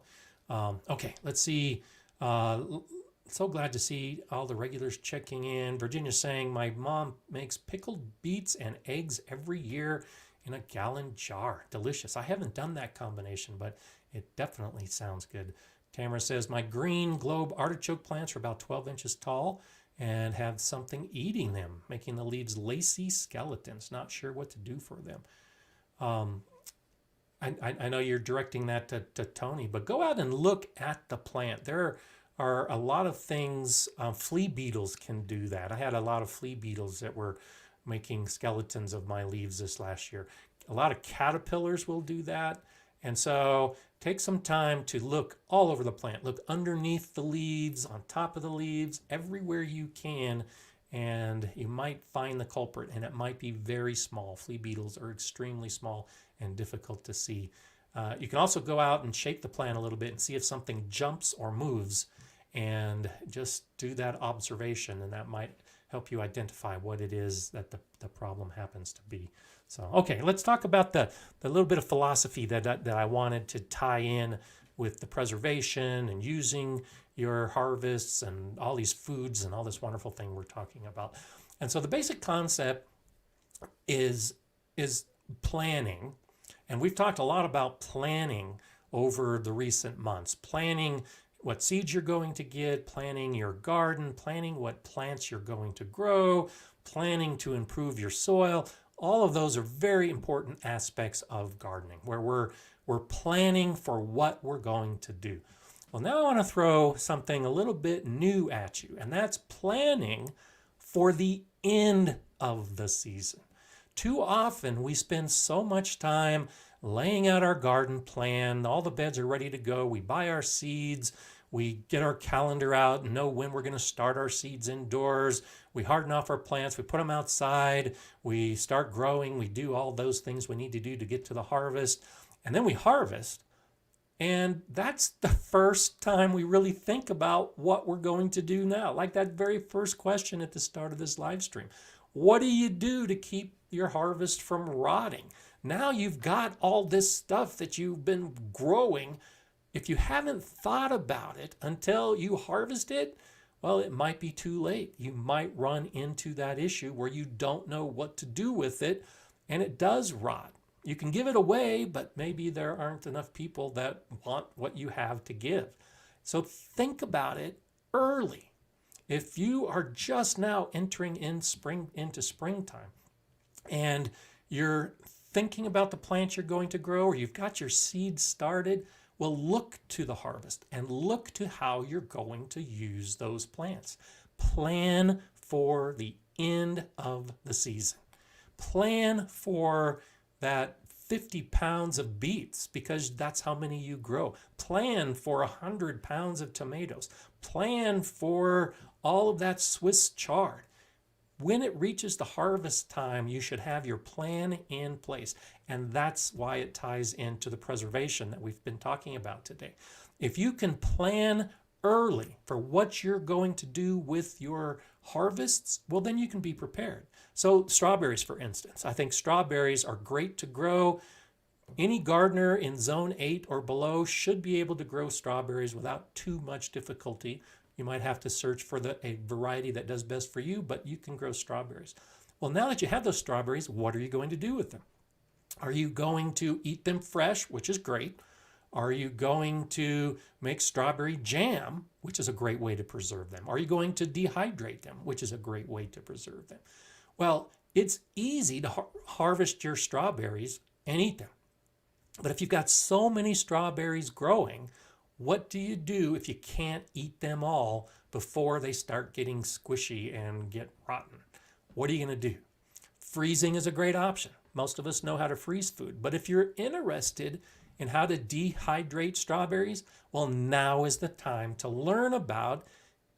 okay, let's see. So glad to see all the regulars checking in. Virginia's saying, my mom makes pickled beets and eggs every year in a gallon jar. Delicious. I haven't done that combination, but it definitely sounds good. Tamara says, my green globe artichoke plants are about 12 inches tall and have something eating them, making the leaves lacy skeletons. Not sure what to do for them. I know you're directing that to Tony, but go out and look at the plant. There are a lot of things. Flea beetles can do that. I had a lot of flea beetles that were making skeletons of my leaves this last year. A lot of caterpillars will do that. And so take some time to look all over the plant. Look underneath the leaves, on top of the leaves, everywhere you can, and you might find the culprit, and it might be very small. Flea beetles are extremely small and difficult to see. You can also go out and shake the plant a little bit and see if something jumps or moves, and just do that observation, and that might help you identify what it is that the problem happens to be. So, okay, let's talk about the little bit of philosophy that I wanted to tie in with the preservation and using your harvests and all these foods and all this wonderful thing we're talking about. And so the basic concept is planning. And we've talked a lot about planning over the recent months. Planning what seeds you're going to get, planning your garden, planning what plants you're going to grow, planning to improve your soil. All of those are very important aspects of gardening where we're planning for what we're going to do. Well, now I want to throw something a little bit new at you, and that's planning for the end of the season. Too often we spend so much time laying out our garden plan. All the beds are ready to go. We buy our seeds. We get our calendar out and know when we're going to start our seeds indoors. We harden off our plants. We put them outside. We start growing. We do all those things we need to do to get to the harvest. And then we harvest. And that's the first time we really think about what we're going to do now. Like that very first question at the start of this live stream. What do you do to keep your harvest from rotting? Now you've got all this stuff that you've been growing. If you haven't thought about it until you harvest it, well, it might be too late. You might run into that issue where you don't know what to do with it, and it does rot. You can give it away, but maybe there aren't enough people that want what you have to give. So think about it early. If you are just now entering into springtime and you're thinking about the plants you're going to grow, or you've got your seeds started, well, look to the harvest and look to how you're going to use those plants. Plan for the end of the season. Plan for that 50 pounds of beets because that's how many you grow. Plan for 100 pounds of tomatoes. Plan for all of that Swiss chard. When it reaches the harvest time, you should have your plan in place. And that's why it ties into the preservation that we've been talking about today. If you can plan early for what you're going to do with your harvests, well, then you can be prepared. So strawberries, for instance, I think strawberries are great to grow. Any gardener in zone 8 or below should be able to grow strawberries without too much difficulty. You might have to search for a variety that does best for you, but you can grow strawberries. Well, now that you have those strawberries, what are you going to do with them? Are you going to eat them fresh, which is great? Are you going to make strawberry jam, which is a great way to preserve them? Are you going to dehydrate them, which is a great way to preserve them? Well, it's easy to harvest your strawberries and eat them. But if you've got so many strawberries growing, what do you do if you can't eat them all before they start getting squishy and get rotten? What are you going to do? Freezing is a great option. Most of us know how to freeze food. But if you're interested in how to dehydrate strawberries, well, now is the time to learn about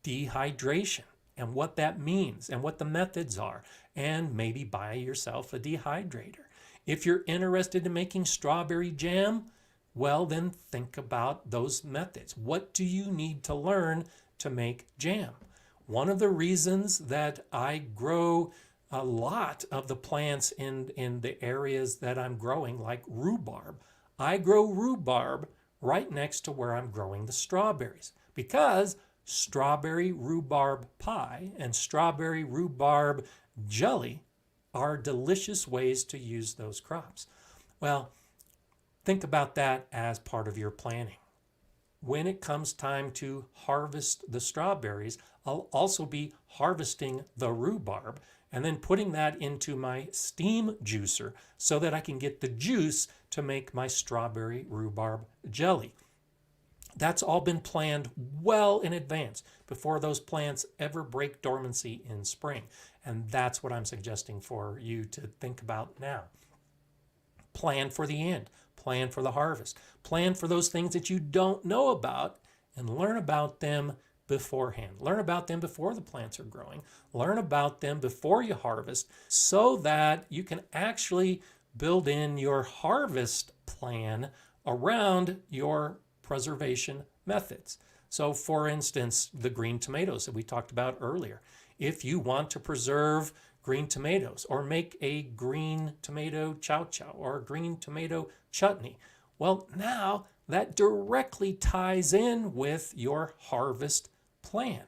dehydration and what that means and what the methods are, and maybe buy yourself a dehydrator. If you're interested in making strawberry jam, well, then think about those methods. What do you need to learn to make jam? One of the reasons that I grow a lot of the plants in the areas that I'm growing, like rhubarb, I grow rhubarb right next to where I'm growing the strawberries, because strawberry rhubarb pie and strawberry rhubarb jelly are delicious ways to use those crops. Well, think about that as part of your planning. When it comes time to harvest the strawberries, I'll also be harvesting the rhubarb and then putting that into my steam juicer so that I can get the juice to make my strawberry rhubarb jelly. That's all been planned well in advance before those plants ever break dormancy in spring. And that's what I'm suggesting for you to think about now. Plan for the end. Plan for the harvest. Plan for those things that you don't know about and learn about them beforehand. Learn about them before the plants are growing. Learn about them before you harvest so that you can actually build in your harvest plan around your preservation methods. So for instance, the green tomatoes that we talked about earlier. If you want to preserve green tomatoes or make a green tomato chow chow or a green tomato chutney, well, now that directly ties in with your harvest plan.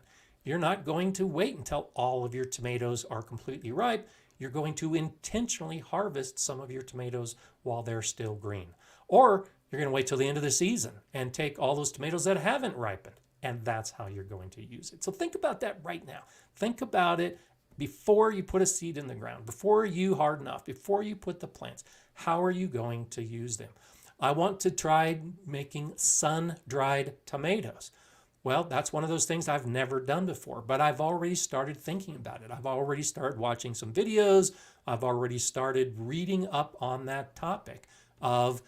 You're not going to wait until all of your tomatoes are completely ripe. You're going to intentionally harvest some of your tomatoes while they're still green. Or you're going to wait till the end of the season and take all those tomatoes that haven't ripened, and that's how you're going to use it. So think about that right now. Think about it before you put a seed in the ground, before you harden off, before you put the plants. How are you going to use them? I want to try making sun-dried tomatoes. Well, that's one of those things I've never done before, but I've already started thinking about it. I've already started watching some videos. I've already started reading up on that topic of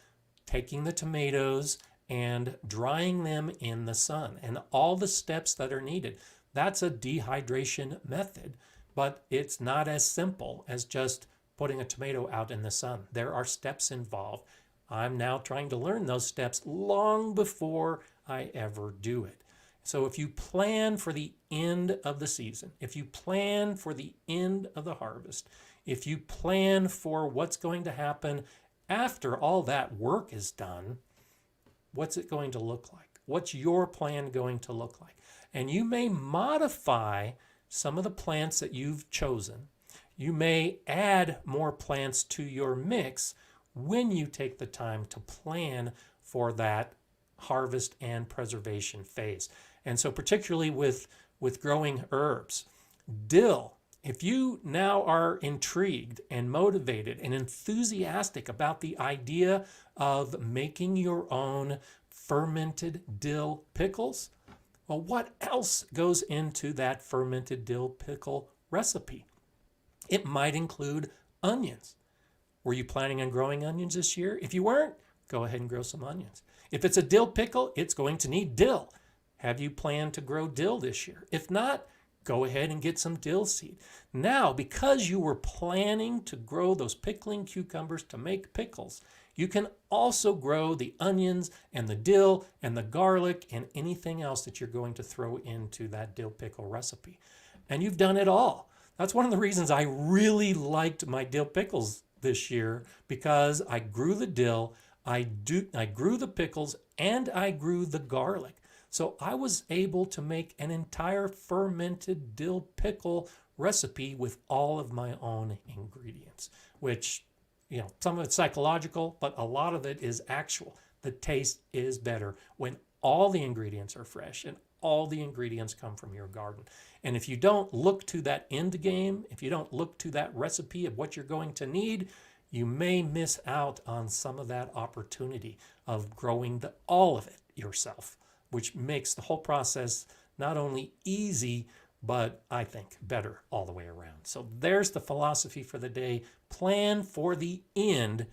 taking the tomatoes and drying them in the sun and all the steps that are needed. That's a dehydration method, but it's not as simple as just putting a tomato out in the sun. There are steps involved. I'm now trying to learn those steps long before I ever do it. So if you plan for the end of the season, if you plan for the end of the harvest, if you plan for what's going to happen after all that work is done, what's it going to look like? What's your plan going to look like? And you may modify some of the plants that you've chosen. You may add more plants to your mix when you take the time to plan for that harvest and preservation phase. And so particularly with growing herbs, dill, if you now are intrigued and motivated and enthusiastic about the idea of making your own fermented dill pickles, well, what else goes into that fermented dill pickle recipe? It might include Onions. Were you planning on growing onions this year? If you weren't, go ahead and grow some onions. If it's a dill pickle, it's going to need dill. Have you planned to grow dill this year? If not, go ahead and get some dill seed. Now, because you were planning to grow those pickling cucumbers to make pickles, you can also grow the onions and the dill and the garlic and anything else that you're going to throw into that dill pickle recipe. And you've done it all. That's one of the reasons I really liked my dill pickles this year, because I grew the dill, I grew the pickles, and I grew the garlic. So I was able to make an entire fermented dill pickle recipe with all of my own ingredients, which, you know, some of it's psychological, but a lot of it is actual. The taste is better when all the ingredients are fresh and all the ingredients come from your garden. And if you don't look to that end game, if you don't look to that recipe of what you're going to need, you may miss out on some of that opportunity of growing all of it yourself, which makes the whole process not only easy, but I think better all the way around. So there's the philosophy for the day. Plan for the end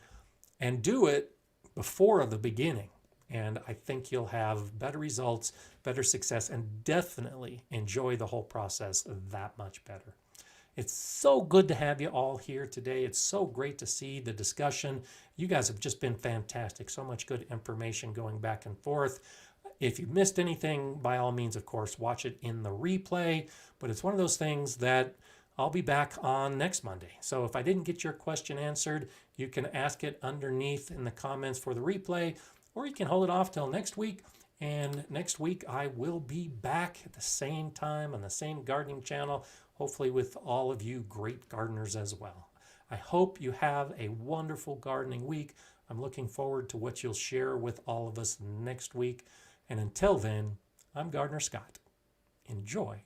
and do it before the beginning. And I think you'll have better results, better success, and definitely enjoy the whole process that much better. It's so good to have you all here today. It's so great to see the discussion. You guys have just been fantastic. So much good information going back and forth. If you missed anything, by all means, of course, watch it in the replay. But it's one of those things that I'll be back on next Monday. So if I didn't get your question answered, you can ask it underneath in the comments for the replay, or you can hold it off till next week. And next week, I will be back at the same time on the same gardening channel, hopefully with all of you great gardeners as well. I hope you have a wonderful gardening week. I'm looking forward to what you'll share with all of us next week. And until then, I'm Gardener Scott. Enjoy